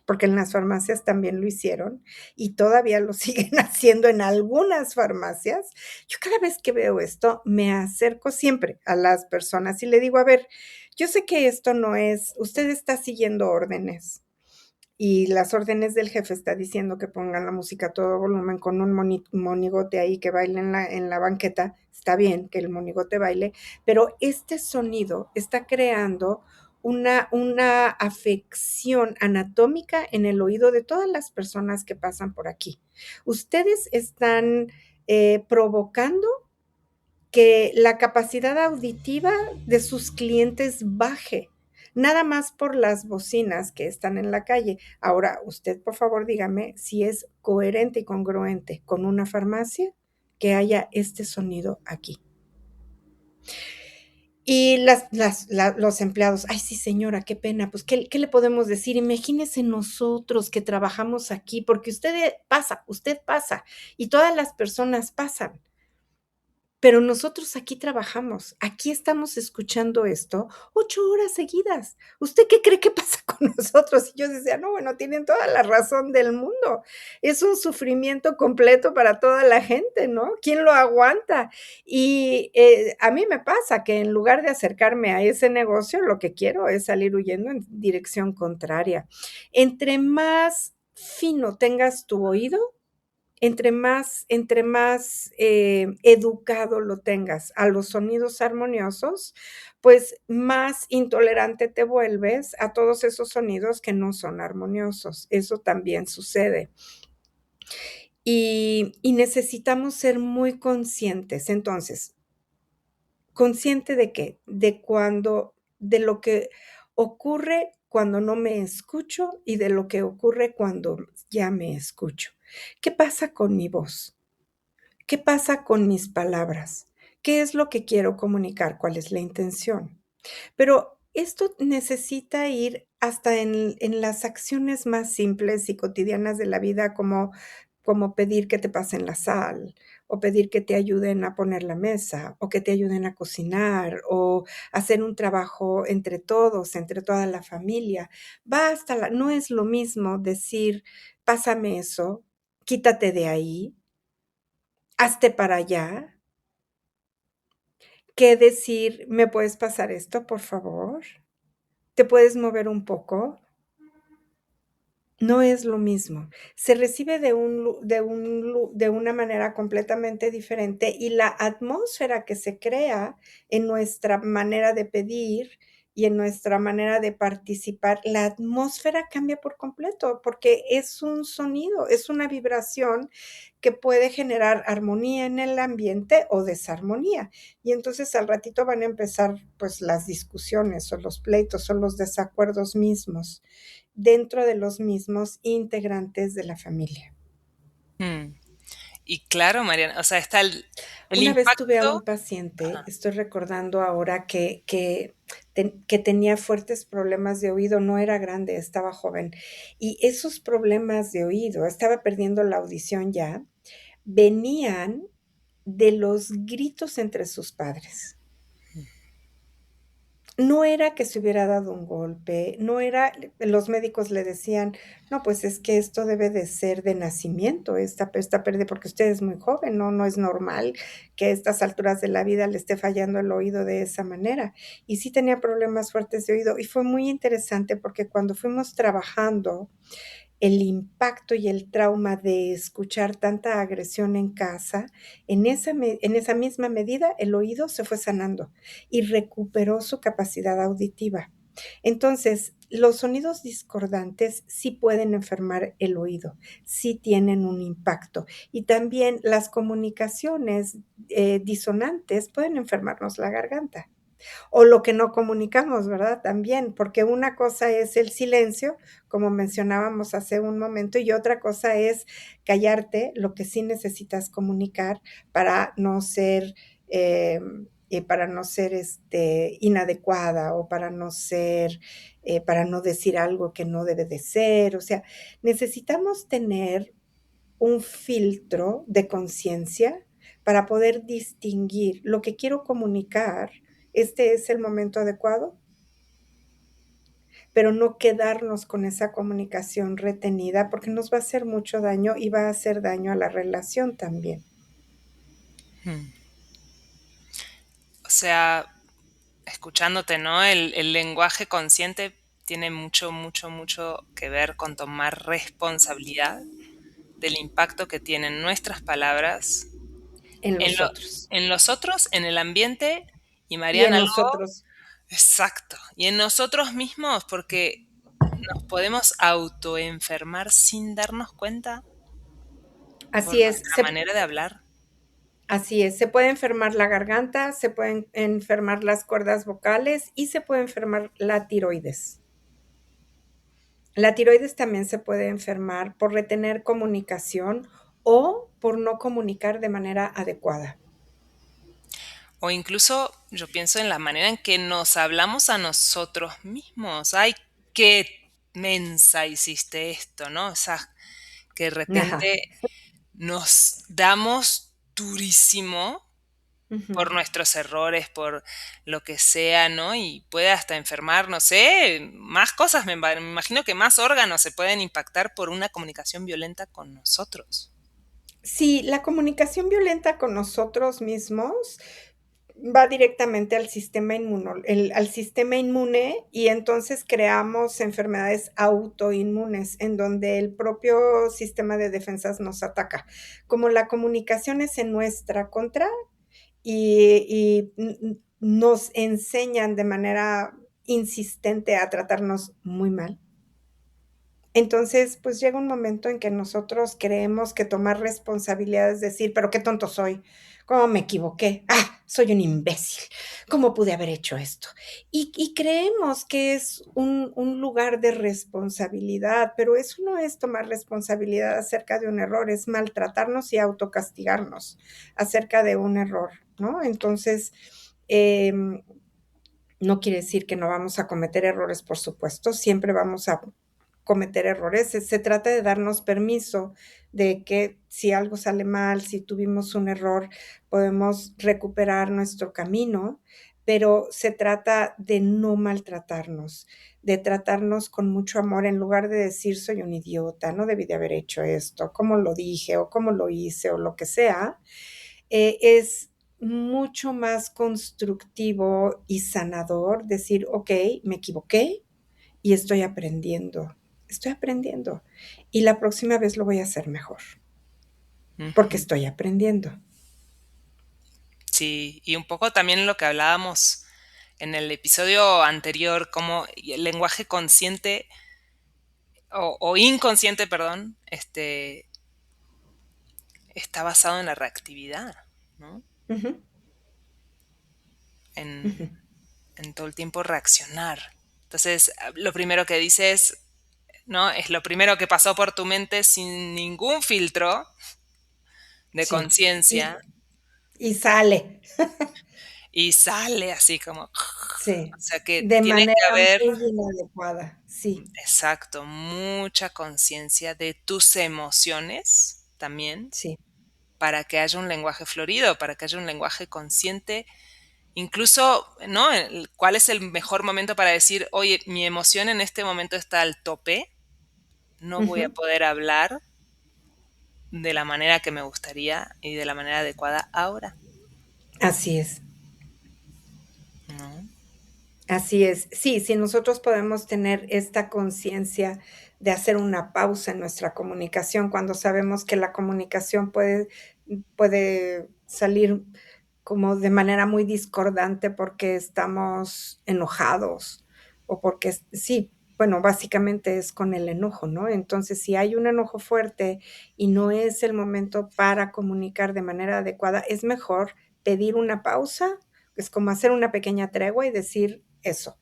porque en las farmacias también lo hicieron y todavía lo siguen haciendo en algunas farmacias. Yo cada vez que veo esto, me acerco siempre a las personas y le digo, a ver, yo sé que esto no es, usted está siguiendo órdenes y las órdenes del jefe está diciendo que pongan la música a todo volumen con un monigote ahí que baile en la banqueta, está bien que el monigote baile, pero este sonido está creando una afección anatómica en el oído de todas las personas que pasan por aquí. Ustedes están provocando que la capacidad auditiva de sus clientes baje, nada más por las bocinas que están en la calle. Ahora, usted, por favor, dígame si es coherente y congruente con una farmacia que haya este sonido aquí. Y los empleados, ay, sí, señora, qué pena, pues, ¿qué le podemos decir? Imagínese nosotros que trabajamos aquí, porque usted pasa, y todas las personas pasan. Pero nosotros aquí trabajamos, aquí estamos escuchando esto 8 horas seguidas. ¿Usted qué cree que pasa con nosotros? Y yo decía, no, bueno, tienen toda la razón del mundo. Es un sufrimiento completo para toda la gente, ¿no? ¿Quién lo aguanta? Y a mí me pasa que en lugar de acercarme a ese negocio, lo que quiero es salir huyendo en dirección contraria. Entre más fino tengas tu oído, entre más educado lo tengas a los sonidos armoniosos, pues más intolerante te vuelves a todos esos sonidos que no son armoniosos. Eso también sucede. Y necesitamos ser muy conscientes. Entonces, ¿consciente de qué? De lo que ocurre cuando no me escucho y de lo que ocurre cuando ya me escucho. ¿Qué pasa con mi voz? ¿Qué pasa con mis palabras? ¿Qué es lo que quiero comunicar? ¿Cuál es la intención? Pero esto necesita ir hasta en las acciones más simples y cotidianas de la vida, como pedir que te pasen la sal, o pedir que te ayuden a poner la mesa, o que te ayuden a cocinar, o hacer un trabajo entre todos, entre toda la familia. Va hasta la No es lo mismo decir: "Pásame eso, quítate de ahí, hazte para allá", que decir: "¿Me puedes pasar esto, por favor? ¿Te puedes mover un poco?". No es lo mismo. Se recibe de una manera completamente diferente, y la atmósfera que se crea en nuestra manera de pedir y en nuestra manera de participar, la atmósfera cambia por completo, porque es un sonido, es una vibración que puede generar armonía en el ambiente o desarmonía. Y entonces al ratito van a empezar, pues, las discusiones, o los pleitos, o los desacuerdos mismos dentro de los mismos integrantes de la familia. Mm. Y claro, Mariana, o sea, está el Una vez tuve a un impacto. paciente, Ajá. estoy recordando ahora que tenía fuertes problemas de oído, no era grande, estaba joven, y esos problemas de oído, estaba perdiendo la audición ya, venían de los gritos entre sus padres. No era que se hubiera dado un golpe, no era los médicos le decían: "No, pues es que esto debe de ser de nacimiento, esta pérdida, porque usted es muy joven, no es normal que a estas alturas de la vida le esté fallando el oído de esa manera". Y sí tenía problemas fuertes de oído, y fue muy interesante porque cuando fuimos trabajando el impacto y el trauma de escuchar tanta agresión en casa, en esa misma medida, el oído se fue sanando y recuperó su capacidad auditiva. Entonces, los sonidos discordantes sí pueden enfermar el oído, sí tienen un impacto. Y también las comunicaciones, disonantes pueden enfermarnos la garganta. O lo que no comunicamos, ¿verdad? También, porque una cosa es el silencio, como mencionábamos hace un momento, y otra cosa es callarte lo que sí necesitas comunicar para no ser, inadecuada, o para no decir algo que no debe de ser. O sea, necesitamos tener un filtro de conciencia para poder distinguir lo que quiero comunicar, este es el momento adecuado, pero no quedarnos con esa comunicación retenida, porque nos va a hacer mucho daño y va a hacer daño a la relación también. Mm. O sea, escuchándote, ¿no? El lenguaje consciente tiene mucho, mucho, mucho que ver con tomar responsabilidad del impacto que tienen nuestras palabras En en los otros. en los otros, en el ambiente, y Y en Mariana, algo nosotros. exacto, y en nosotros mismos, porque nos podemos autoenfermar sin darnos cuenta por Así es, nuestra manera de hablar. así es, se puede enfermar la garganta, se pueden enfermar las cuerdas vocales y se puede enfermar la tiroides. La tiroides también se puede enfermar por retener comunicación o por no comunicar de manera adecuada. O incluso yo pienso en la manera en que nos hablamos a nosotros mismos. Ay, qué mensa hiciste esto, ¿no? O sea, que de Ajá. repente nos damos durísimo por Ujú. nuestros errores, por lo que sea, ¿no? Y puede hasta enfermar, no sé, más cosas, me imagino que más órganos se pueden impactar por una comunicación violenta con nosotros. Sí, la comunicación violenta con nosotros mismos va directamente al sistema inmune, y entonces creamos enfermedades autoinmunes en donde el propio sistema de defensas nos ataca. Como la comunicación es en nuestra contra y nos enseñan de manera insistente a tratarnos muy mal. Entonces, pues llega un momento en que nosotros creemos que tomar responsabilidad es decir: "Pero qué tonto soy, cómo me equivoqué, soy un imbécil, ¿cómo pude haber hecho esto?". Y creemos que es un lugar de responsabilidad, pero eso no es tomar responsabilidad acerca de un error, es maltratarnos y autocastigarnos acerca de un error, ¿no? Entonces, em, no quiere decir que no vamos a cometer errores, por supuesto, siempre vamos a cometer errores. Se trata de darnos permiso de que si algo sale mal, si tuvimos un error, podemos recuperar nuestro camino, pero se trata de no maltratarnos, de tratarnos con mucho amor en lugar de decir: "Soy un idiota, no debí de haber hecho esto, ¿cómo lo dije o cómo lo hice?", o lo que sea. Es mucho más constructivo y sanador decir: "Okey, me equivoqué y estoy aprendiendo, y la próxima vez lo voy a hacer mejor, porque Ujú. estoy aprendiendo". Sí, y un poco también lo que hablábamos en el episodio anterior, como el lenguaje consciente o inconsciente, perdón, está basado en la reactividad, ¿no? Ujú, En, ujú. en todo el tiempo reaccionar. Entonces, lo primero que dices, ¿no? Es lo primero que pasó por tu mente sin ningún filtro de Sí, y conciencia y sale, y sale así como, o sí, sea que de tiene que manera haber, muy inadecuada, sí, exacto, mucha conciencia de tus emociones también sí. para que haya un lenguaje florido, para que haya un lenguaje consciente. Incluso, ¿no? ¿Cuál es el mejor momento para decir, oye, mi emoción en este momento está al tope, no voy a Ujú, poder hablar de la manera que me gustaría y de la manera adecuada ahora, así es. ¿no? Así es. Sí, si nosotros podemos tener esta conciencia de hacer una pausa en nuestra comunicación cuando sabemos que la comunicación puede salir como de manera muy discordante porque estamos enojados o porque sí, bueno, básicamente es con el enojo, ¿no? Entonces, si hay un enojo fuerte y no es el momento para comunicar de manera adecuada, es mejor pedir una pausa, es como hacer una pequeña tregua y decir eso.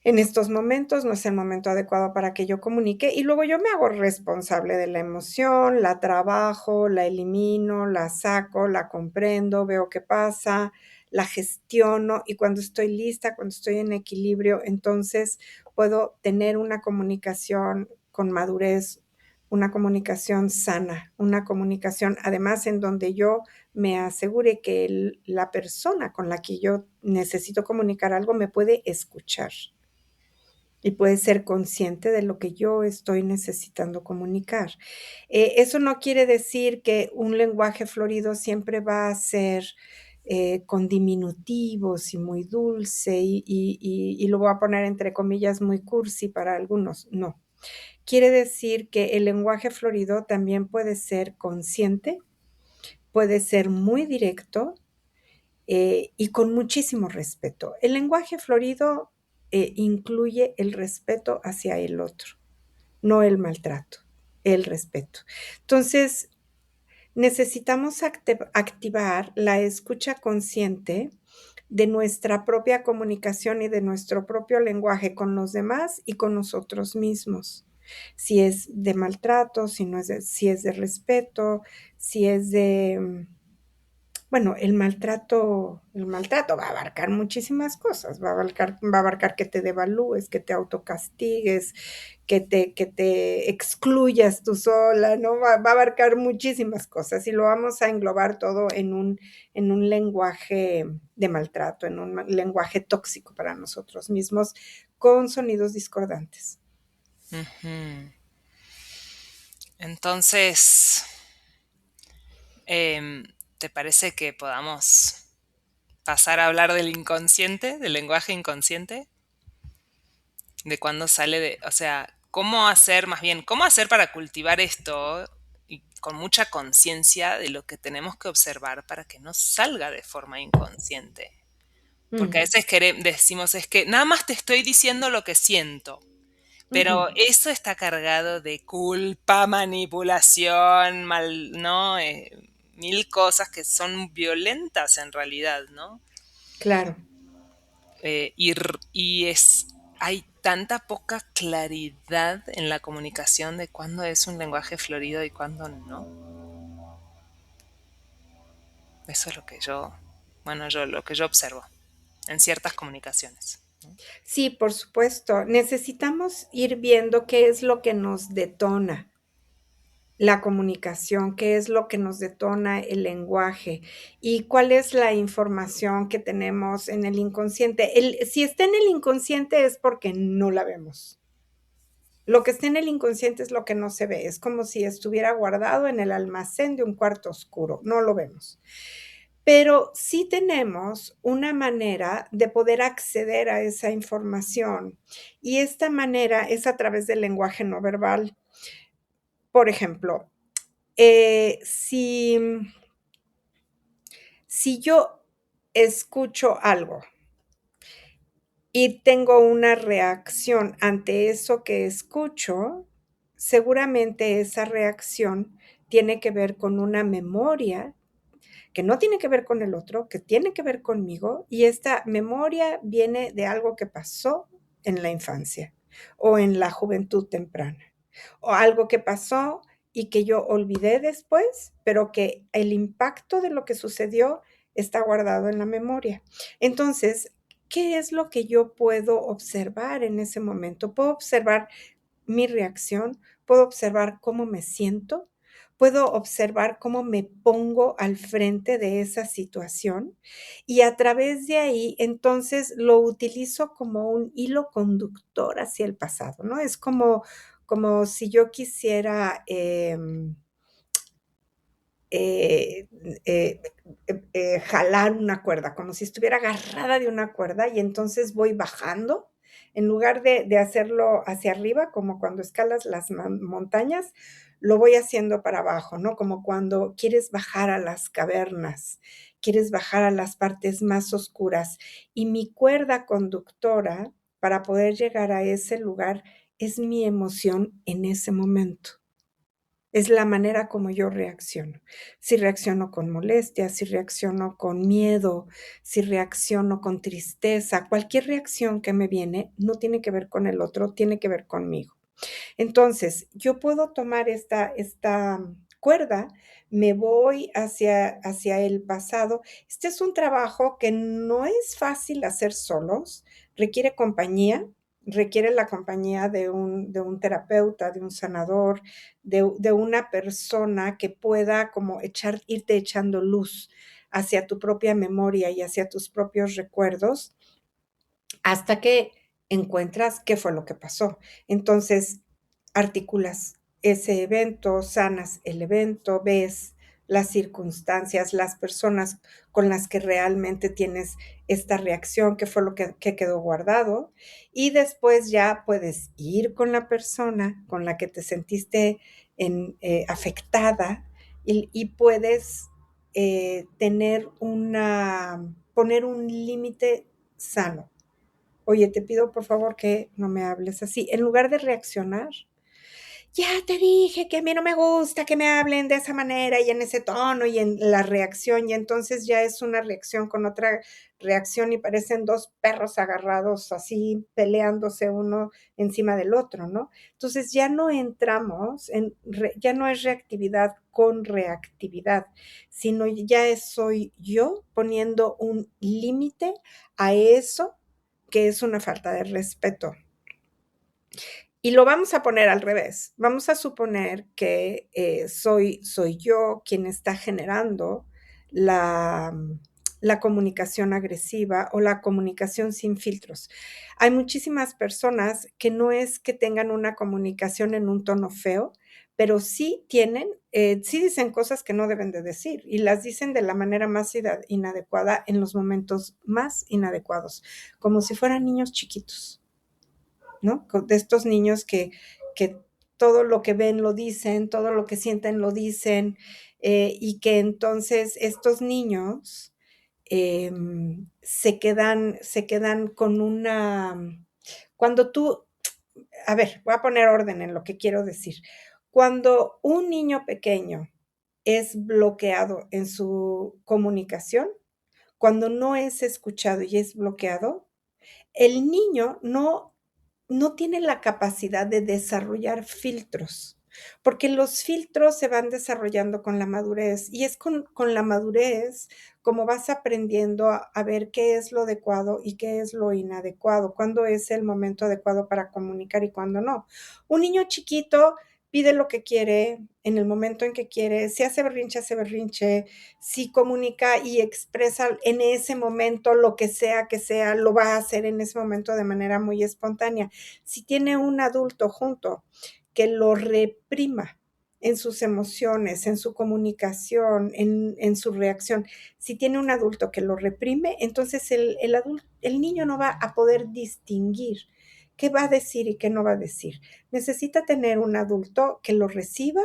En estos momentos no es el momento adecuado para que yo comunique, y luego yo me hago responsable de la emoción, la trabajo, la elimino, la saco, la comprendo, veo qué pasa, la gestiono, y cuando estoy lista, cuando estoy en equilibrio, entonces puedo tener una comunicación con madurez, una comunicación sana, una comunicación además en donde yo me asegure que la persona con la que yo necesito comunicar algo me puede escuchar y puede ser consciente de lo que yo estoy necesitando comunicar. Eso no quiere decir que un lenguaje florido siempre va a ser con diminutivos y muy dulce y lo voy a poner entre comillas muy cursi para algunos. No. Quiere decir que el lenguaje florido también puede ser consciente, puede ser muy directo y con muchísimo respeto. El lenguaje florido incluye el respeto hacia el otro, no el maltrato, el respeto. Entonces, necesitamos activar la escucha consciente de nuestra propia comunicación y de nuestro propio lenguaje con los demás y con nosotros mismos. Si es de maltrato, si no es de, si es de respeto, si es de Bueno, el maltrato va a abarcar muchísimas cosas, va a abarcar que te devalúes, que te autocastigues, que te excluyas tú sola, ¿no? Va a abarcar muchísimas cosas y lo vamos a englobar todo en un lenguaje de maltrato, en un lenguaje tóxico para nosotros mismos, con sonidos discordantes. Ujú. Entonces, em, ¿te parece que podamos pasar a hablar del inconsciente, del lenguaje inconsciente? De cuándo sale de, o sea, cómo hacer, más bien, cómo hacer para cultivar esto y con mucha conciencia de lo que tenemos que observar para que no salga de forma inconsciente. Porque a Ujú, veces decimos, es que nada más te estoy diciendo lo que siento, ujú. pero eso está cargado de culpa, manipulación, mal, ¿no? Mil cosas que son violentas en realidad, ¿no? Claro. Hay tanta poca claridad en la comunicación de cuándo es un lenguaje florido y cuándo no. Eso es lo que lo que yo observo en ciertas comunicaciones. Sí, por supuesto. Necesitamos ir viendo qué es lo que nos detona la comunicación, qué es lo que nos detona el lenguaje y cuál es la información que tenemos en el inconsciente. Si está en el inconsciente es porque no la vemos. Lo que está en el inconsciente es lo que no se ve. Es como si estuviera guardado en el almacén de un cuarto oscuro. No lo vemos. Pero sí tenemos una manera de poder acceder a esa información y esta manera es a través del lenguaje no verbal. Por ejemplo, si yo escucho algo y tengo una reacción ante eso que escucho, seguramente esa reacción tiene que ver con una memoria que no tiene que ver con el otro, que tiene que ver conmigo, y esta memoria viene de algo que pasó en la infancia o en la juventud temprana, o algo que pasó y que yo olvidé después, pero que el impacto de lo que sucedió está guardado en la memoria. Entonces, ¿qué es lo que yo puedo observar en ese momento? Puedo observar mi reacción, puedo observar cómo me siento, puedo observar cómo me pongo al frente de esa situación y a través de ahí, entonces lo utilizo como un hilo conductor hacia el pasado, ¿no? Es como si yo quisiera, eh, eh, jalar una cuerda, como si estuviera agarrada de una cuerda y entonces voy bajando, en lugar de hacerlo hacia arriba, como cuando escalas las montañas, lo voy haciendo para abajo, ¿no? Como cuando quieres bajar a las cavernas, quieres bajar a las partes más oscuras. Y mi cuerda conductora para poder llegar a ese lugar es mi emoción en ese momento. Es la manera como yo reacciono. Si reacciono con molestia, si reacciono con miedo, si reacciono con tristeza, cualquier reacción que me viene no tiene que ver con el otro, tiene que ver conmigo. Entonces, yo puedo tomar esta cuerda, me voy hacia el pasado. Este es un trabajo que no es fácil hacer solos, requiere compañía, requiere la compañía de un terapeuta, de un sanador, de una persona que pueda como irte echando luz hacia tu propia memoria y hacia tus propios recuerdos, hasta que encuentras qué fue lo que pasó. Entonces, articulas ese evento, sanas el evento, ves las circunstancias, las personas con las que realmente tienes esta reacción, qué fue lo que quedó guardado, y después ya puedes ir con la persona con la que te sentiste afectada y puedes poner un límite sano. Oye, te pido por favor que no me hables así. En lugar de reaccionar, ya te dije que a mí no me gusta que me hablen de esa manera y en ese tono y en la reacción, y entonces ya es una reacción con otra reacción y parecen dos perros agarrados así peleándose uno encima del otro, ¿no? Entonces ya no entramos ya no es reactividad con reactividad, sino ya soy yo poniendo un límite a eso que es una falta de respeto. Y lo vamos a poner al revés. Vamos a suponer que soy yo quien está generando la, la comunicación agresiva o la comunicación sin filtros. Hay muchísimas personas que no es que tengan una comunicación en un tono feo, pero sí sí dicen cosas que no deben de decir y las dicen de la manera más inadecuada en los momentos más inadecuados, como si fueran niños chiquitos. ¿No? De estos niños que todo lo que ven lo dicen, todo lo que sienten lo dicen, y que entonces estos niños se quedan con cuando tú, a ver, voy a poner orden en lo que quiero decir. Cuando un niño pequeño es bloqueado en su comunicación, cuando no es escuchado y es bloqueado, el niño no tiene la capacidad de desarrollar filtros, porque los filtros se van desarrollando con la madurez y es con la madurez como vas aprendiendo a ver qué es lo adecuado y qué es lo inadecuado, cuándo es el momento adecuado para comunicar y cuándo no. Un niño chiquito pide lo que quiere en el momento en que quiere, si hace berrinche, si comunica y expresa en ese momento lo que sea, lo va a hacer en ese momento de manera muy espontánea. Si tiene un adulto junto que lo reprima en sus emociones, en su comunicación, en su reacción, si tiene un adulto que lo reprime, entonces el niño no va a poder distinguir qué va a decir y qué no va a decir. Necesita tener un adulto que lo reciba,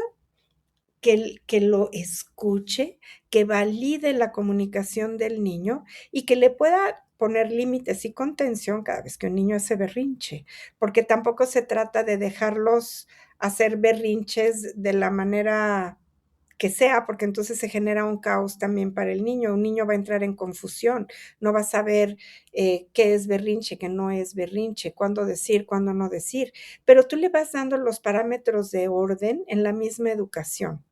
que lo escuche, que valide la comunicación del niño y que le pueda poner límites y contención cada vez que un niño hace berrinche, porque tampoco se trata de dejarlos hacer berrinches de la manera que sea, porque entonces se genera un caos también para el niño. Un niño va a entrar en confusión, no va a saber qué es berrinche, qué no es berrinche, cuándo decir, cuándo no decir, pero tú le vas dando los parámetros de orden en la misma educación.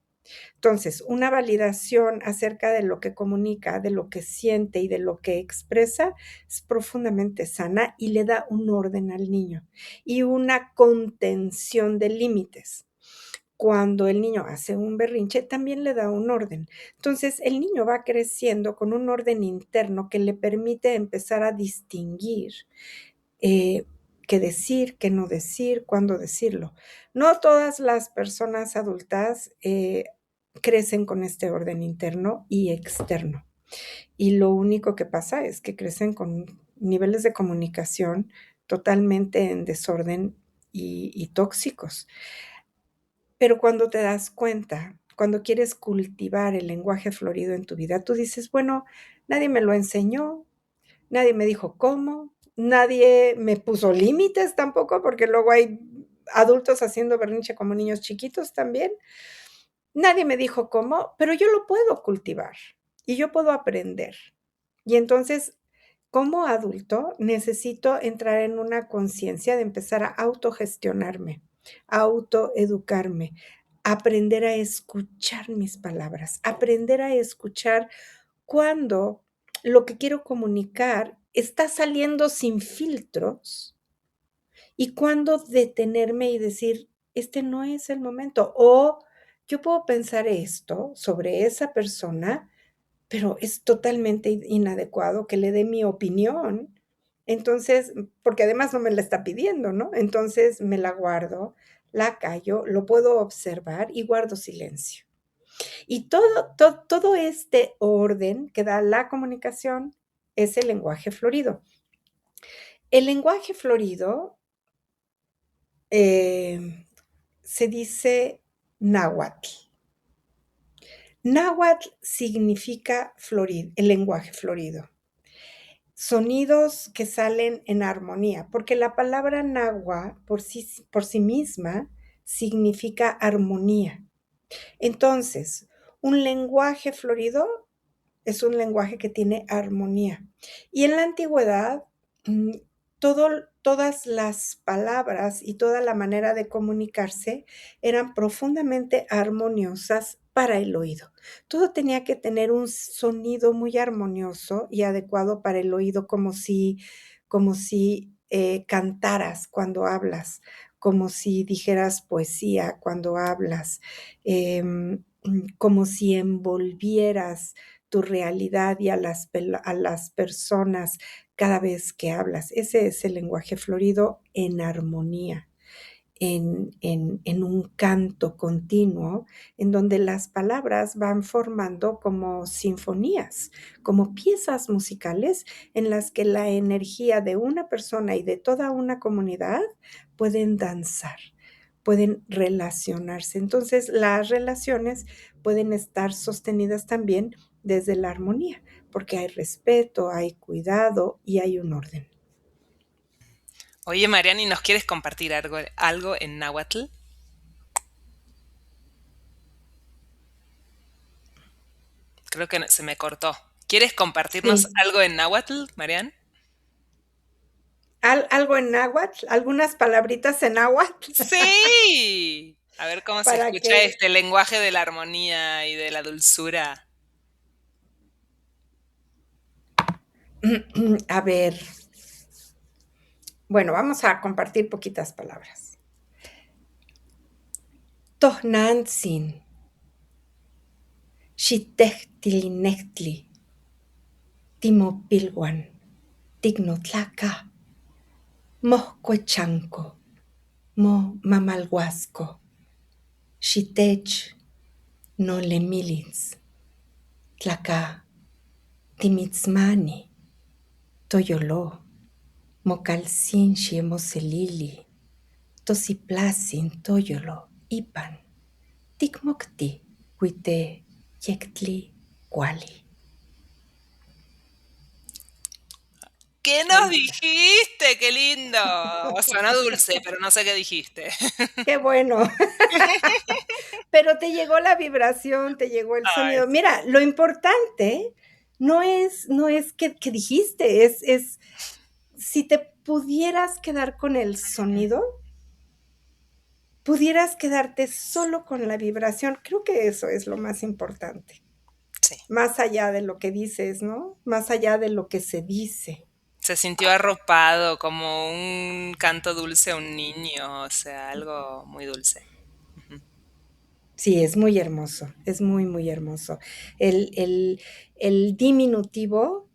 Entonces, una validación acerca de lo que comunica, de lo que siente y de lo que expresa es profundamente sana y le da un orden al niño y una contención de límites. Cuando el niño hace un berrinche, también le da un orden. Entonces, el niño va creciendo con un orden interno que le permite empezar a distinguir qué decir, qué no decir, cuándo decirlo. No todas las personas adultas crecen con este orden interno y externo. Y lo único que pasa es que crecen con niveles de comunicación totalmente en desorden y tóxicos. Pero cuando te das cuenta, cuando quieres cultivar el lenguaje florido en tu vida, tú dices, bueno, nadie me lo enseñó, nadie me dijo cómo, nadie me puso límites tampoco, porque luego hay adultos haciendo berrinche como niños chiquitos también. Nadie me dijo cómo, pero yo lo puedo cultivar y yo puedo aprender. Y entonces, como adulto, necesito entrar en una conciencia de empezar a autogestionarme, a autoeducarme, aprender a escuchar mis palabras, aprender a escuchar cuando lo que quiero comunicar está saliendo sin filtros y cuando detenerme y decir, este no es el momento. O yo puedo pensar esto sobre esa persona, pero es totalmente inadecuado que le dé mi opinión. Entonces, porque además no me la está pidiendo, ¿no? Entonces me la guardo, la callo, lo puedo observar y guardo silencio. Y todo este orden que da la comunicación es el lenguaje florido. El lenguaje florido se dice náhuatl. Náhuatl significa el lenguaje florido. Sonidos que salen en armonía, porque la palabra náhuatl por sí misma significa armonía. Entonces, un lenguaje florido es un lenguaje que tiene armonía. Y en la antigüedad, todas las palabras y toda la manera de comunicarse eran profundamente armoniosas para el oído. Todo tenía que tener un sonido muy armonioso y adecuado para el oído, como si cantaras cuando hablas, como si dijeras poesía cuando hablas, como si envolvieras tu realidad y a las personas cada vez que hablas. Ese es el lenguaje florido en armonía, en un canto continuo, en donde las palabras van formando como sinfonías, como piezas musicales en las que la energía de una persona y de toda una comunidad pueden danzar, pueden relacionarse. Entonces, las relaciones pueden estar sostenidas también desde la armonía, porque hay respeto, hay cuidado y hay un orden. Oye, Mariani, ¿nos quieres compartir algo en náhuatl? Creo que se me cortó. ¿Quieres compartirnos Sí. algo en náhuatl, Marian? Algo en náhuatl, algunas palabritas en náhuatl, Sí. A ver cómo se para escucha que, este lenguaje de la armonía y de la dulzura. a ver, bueno, vamos a compartir poquitas palabras. Tohnantzin, xitehtilinectli, timopilhuan, tignotlaca, mohcuechanco, mo mamalhuasco, xitech, nolemilitz, tlaca, timitzmani, toyoló, mocalcin xiemoselili, tosiplasin toyolo, ipan, ticmocti, cuite, yectli, cuali. ¿Qué nos Ahí está. dijiste? ¡Qué lindo! Suena dulce, pero no sé qué dijiste. Qué bueno. Pero te llegó la vibración, te llegó el Ay, sonido. Mira, lo importante no es que dijiste, es si te pudieras quedar con el sonido, pudieras quedarte solo con la vibración. Creo que eso es lo más importante. sí. Más allá de lo que dices, ¿no? Más allá de lo que se dice. Se sintió arropado como un canto dulce a un niño, o sea, algo muy dulce. Ujú. Sí, es muy hermoso, es muy, muy hermoso. El diminutivo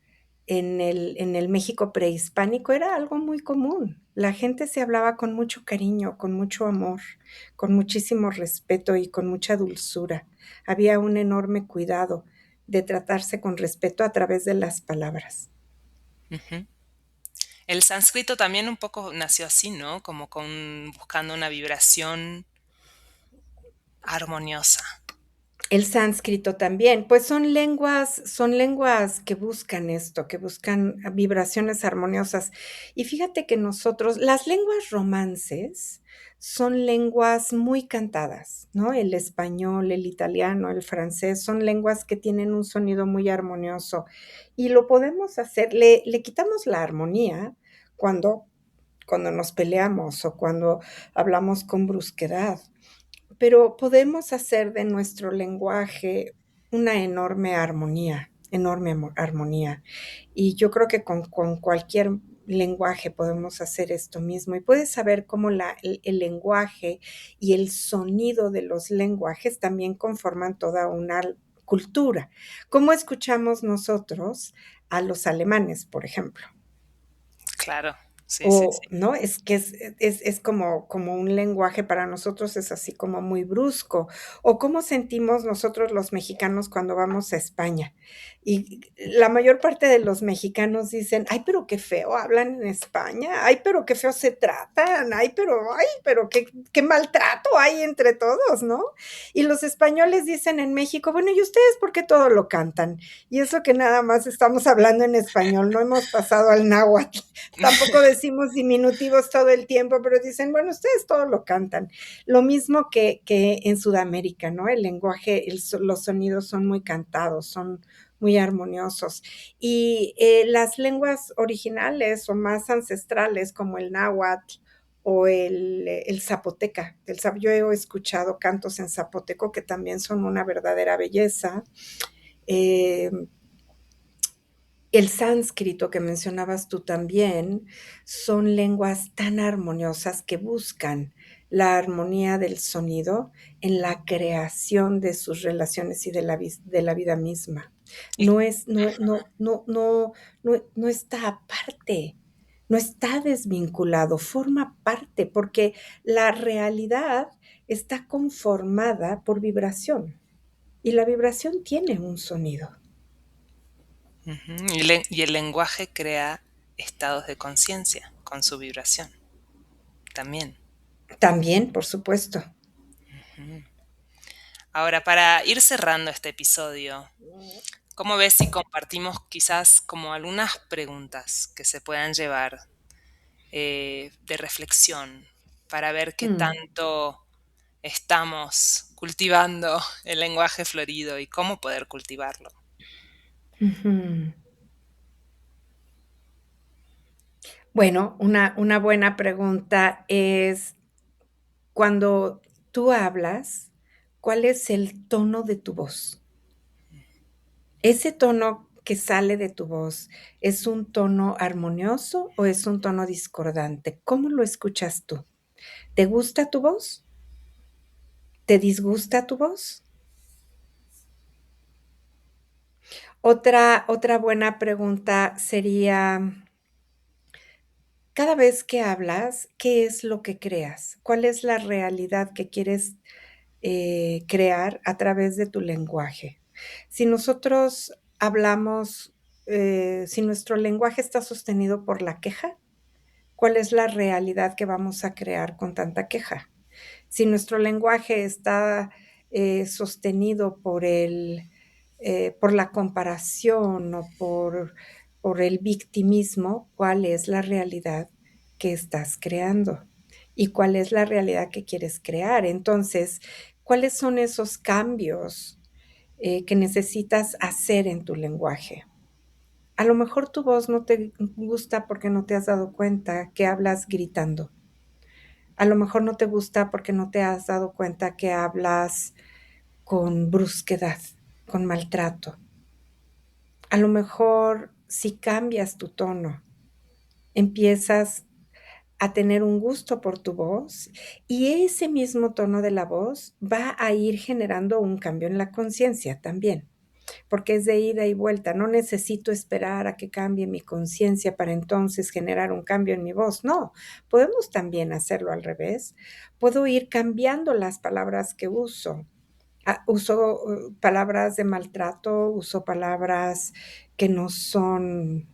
en el México prehispánico era algo muy común. La gente se hablaba con mucho cariño, con mucho amor, con muchísimo respeto y con mucha dulzura. Había un enorme cuidado de tratarse con respeto a través de las palabras. Ujú. El sánscrito también un poco nació así, ¿no? Como buscando una vibración armoniosa. El sánscrito también, pues son lenguas que buscan esto, que buscan vibraciones armoniosas. Y fíjate que las lenguas romances son lenguas muy cantadas, ¿no? El español, el italiano, el francés, son lenguas que tienen un sonido muy armonioso. Y lo podemos hacer, le quitamos la armonía cuando, cuando nos peleamos o cuando hablamos con brusquedad, pero podemos hacer de nuestro lenguaje una enorme armonía. Y yo creo que con cualquier lenguaje podemos hacer esto mismo. Y puedes saber cómo el lenguaje y el sonido de los lenguajes también conforman toda una cultura. ¿Cómo escuchamos nosotros a los alemanes, por ejemplo? Claro, sí, sí, sí. O, ¿no? Es que es como un lenguaje para nosotros es así como muy brusco. O cómo sentimos nosotros los mexicanos cuando vamos a España. Y la mayor parte de los mexicanos dicen: "Ay, pero qué feo hablan en España. Ay, pero qué feo se tratan. Ay, pero qué maltrato hay entre todos", ¿no? Y los españoles dicen en México: "Bueno, ¿y ustedes por qué todo lo cantan?". Y eso que nada más estamos hablando en español, no hemos pasado al náhuatl. Tampoco decimos diminutivos todo el tiempo, pero dicen, bueno, ustedes todo lo cantan. Lo mismo que en Sudamérica, ¿no? El lenguaje, los sonidos son muy cantados, son muy armoniosos. Y las lenguas originales o más ancestrales, como el náhuatl o el zapoteca, yo he escuchado cantos en zapoteco que también son una verdadera belleza. Eh, el sánscrito que mencionabas tú también, son lenguas tan armoniosas que buscan la armonía del sonido en la creación de sus relaciones y de la vida misma. Y No es, no está aparte, no está desvinculado, forma parte, porque la realidad está conformada por vibración y la vibración tiene un sonido. ujú, y el lenguaje crea estados de conciencia con su vibración también. También, por supuesto. Ujú. Ahora, para ir cerrando este episodio, ¿cómo ves si compartimos quizás como algunas preguntas que se puedan llevar de reflexión para ver qué Mm, tanto estamos cultivando el lenguaje florido y cómo poder cultivarlo? ujú. Bueno, una buena pregunta es, cuando tú hablas, ¿cuál es el tono de tu voz? ¿Ese tono que sale de tu voz es un tono armonioso o es un tono discordante? ¿Cómo lo escuchas tú? ¿Te gusta tu voz? ¿Te disgusta tu voz? Otra buena pregunta sería, cada vez que hablas, ¿qué es lo que creas? ¿Cuál es la realidad que quieres crear a través de tu lenguaje? Si nosotros hablamos, si nuestro lenguaje está sostenido por la queja, ¿cuál es la realidad que vamos a crear con tanta queja? Si nuestro lenguaje está sostenido por la comparación o por el victimismo, ¿cuál es la realidad que estás creando? ¿Y cuál es la realidad que quieres crear? Entonces, ¿cuáles son esos cambios que necesitas hacer en tu lenguaje? A lo mejor tu voz no te gusta porque no te has dado cuenta que hablas gritando. A lo mejor no te gusta porque no te has dado cuenta que hablas con brusquedad, con maltrato. A lo mejor si cambias tu tono, empiezas a tener un gusto por tu voz y ese mismo tono de la voz va a ir generando un cambio en la conciencia también, porque es de ida y vuelta. No necesito esperar a que cambie mi conciencia para entonces generar un cambio en mi voz. No, podemos también hacerlo al revés. Puedo ir cambiando las palabras que uso. Uso palabras de maltrato, uso palabras que no son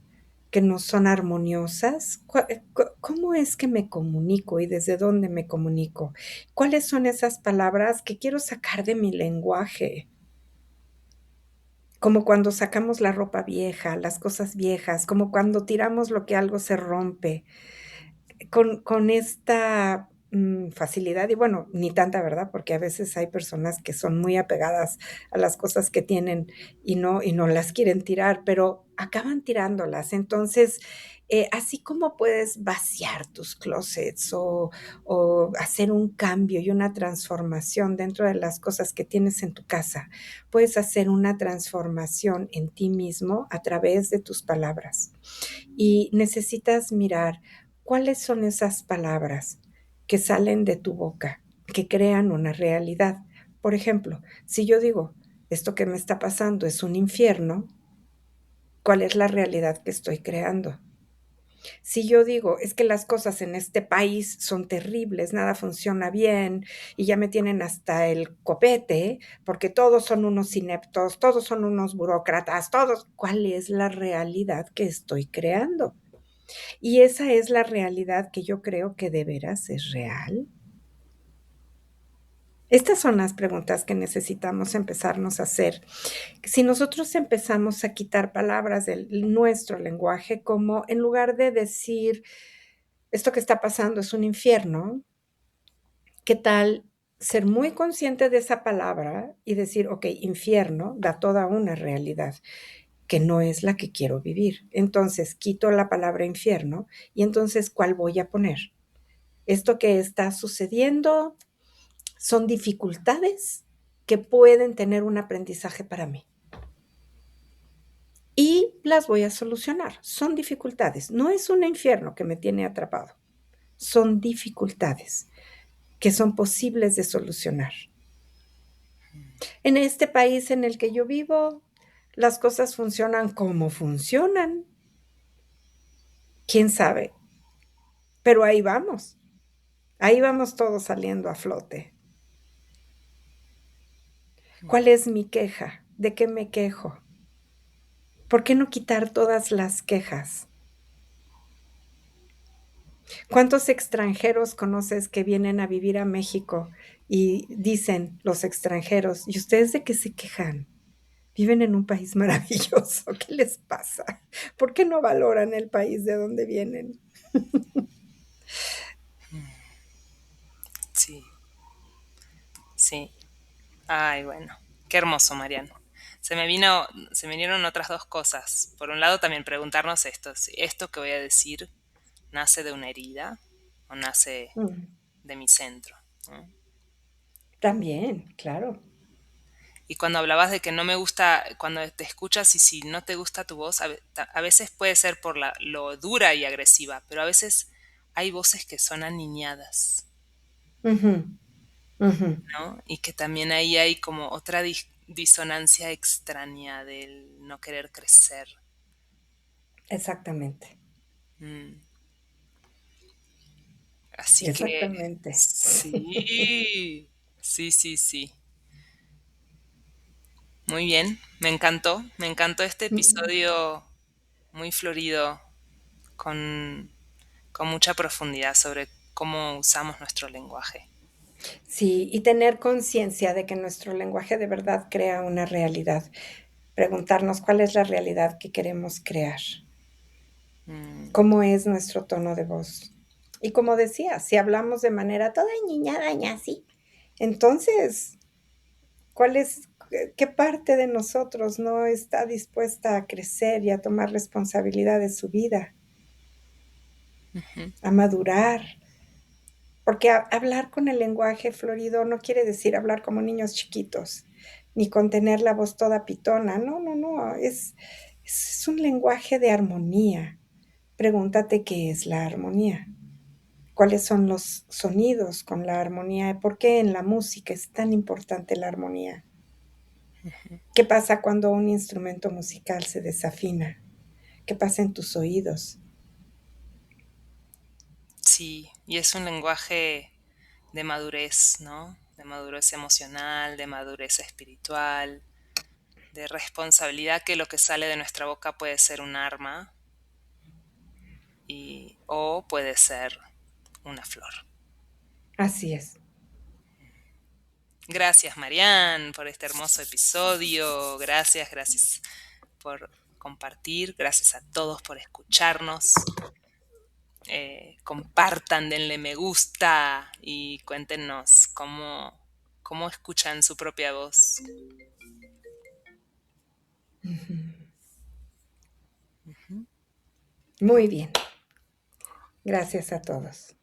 que no son armoniosas. ¿Cómo es que me comunico y desde dónde me comunico? ¿Cuáles son esas palabras que quiero sacar de mi lenguaje? Como cuando sacamos la ropa vieja, las cosas viejas, como cuando tiramos lo que algo se rompe, con esta, facilidad y bueno, ni tanta, ¿verdad? Porque a veces hay personas que son muy apegadas a las cosas que tienen y no las quieren tirar, pero acaban tirándolas. Entonces, así como puedes vaciar tus closets o hacer un cambio y una transformación dentro de las cosas que tienes en tu casa, puedes hacer una transformación en ti mismo a través de tus palabras. Y necesitas mirar cuáles son esas palabras que salen de tu boca, que crean una realidad. Por ejemplo, si yo digo, esto que me está pasando es un infierno, ¿cuál es la realidad que estoy creando? Si yo digo, es que las cosas en este país son terribles, nada funciona bien y ya me tienen hasta el copete, porque todos son unos ineptos, todos son unos burócratas, todos, ¿cuál es la realidad que estoy creando? Y esa es la realidad que yo creo que de veras es real. Estas son las preguntas que necesitamos empezarnos a hacer. Si nosotros empezamos a quitar palabras de nuestro lenguaje, como en lugar de decir esto que está pasando es un infierno, ¿qué tal ser muy consciente de esa palabra y decir, ok, infierno da toda una realidad que no es la que quiero vivir? Entonces quito la palabra infierno y entonces, ¿cuál voy a poner? Esto que está sucediendo son dificultades que pueden tener un aprendizaje para mí. Y las voy a solucionar. Son dificultades. No es un infierno que me tiene atrapado. Son dificultades que son posibles de solucionar. En este país en el que yo vivo, las cosas funcionan como funcionan. ¿Quién sabe? Pero ahí vamos. Ahí vamos todos saliendo a flote. ¿Cuál es mi queja? ¿De qué me quejo? ¿Por qué no quitar todas las quejas? ¿Cuántos extranjeros conoces que vienen a vivir a México y dicen los extranjeros, ¿y ustedes de qué se quejan? Viven en un país maravilloso, ¿qué les pasa? ¿Por qué no valoran el país de donde vienen? Sí, sí. Ay, bueno. Qué hermoso, Mariano. Se me vinieron otras dos cosas. Por un lado, también preguntarnos esto, si esto que voy a decir nace de una herida o nace Mm, de mi centro, ¿no? también, claro. Y cuando hablabas de que no me gusta, cuando te escuchas y si no te gusta tu voz, a veces puede ser por lo dura y agresiva, pero a veces hay voces que son aniñadas, Ujú, ujú, ¿no? Y que también ahí hay como otra disonancia extraña del no querer crecer. exactamente, Mm. Así que exactamente. sí, sí, sí, sí. Muy bien, me encantó este Mm, episodio muy florido, con, con mucha profundidad sobre cómo usamos nuestro lenguaje. sí, y tener conciencia de que nuestro lenguaje de verdad crea una realidad. Preguntarnos cuál es la realidad que queremos crear. Mm, Cómo es nuestro tono de voz. Y como decía, si hablamos de manera toda ñiñada y así, entonces, ¿cuál es, qué parte de nosotros no está dispuesta a crecer y a tomar responsabilidad de su vida, ujú. a madurar? Porque hablar con el lenguaje florido no quiere decir hablar como niños chiquitos, ni con tener la voz toda pitona. No, no, no, es un lenguaje de armonía. Pregúntate qué es la armonía. ¿Cuáles son los sonidos con la armonía? ¿Por qué en la música es tan importante la armonía? ¿Qué pasa cuando un instrumento musical se desafina? ¿Qué pasa en tus oídos? Sí, y es un lenguaje de madurez, ¿no? De madurez emocional, de madurez espiritual, de responsabilidad que lo que sale de nuestra boca puede ser un arma o puede ser una flor. Así es. Gracias, Marianne, por este hermoso episodio. Gracias, gracias por compartir. Gracias a todos por escucharnos. Compartan, denle me gusta y cuéntenos cómo escuchan su propia voz. Ujú. Muy bien. Gracias a todos.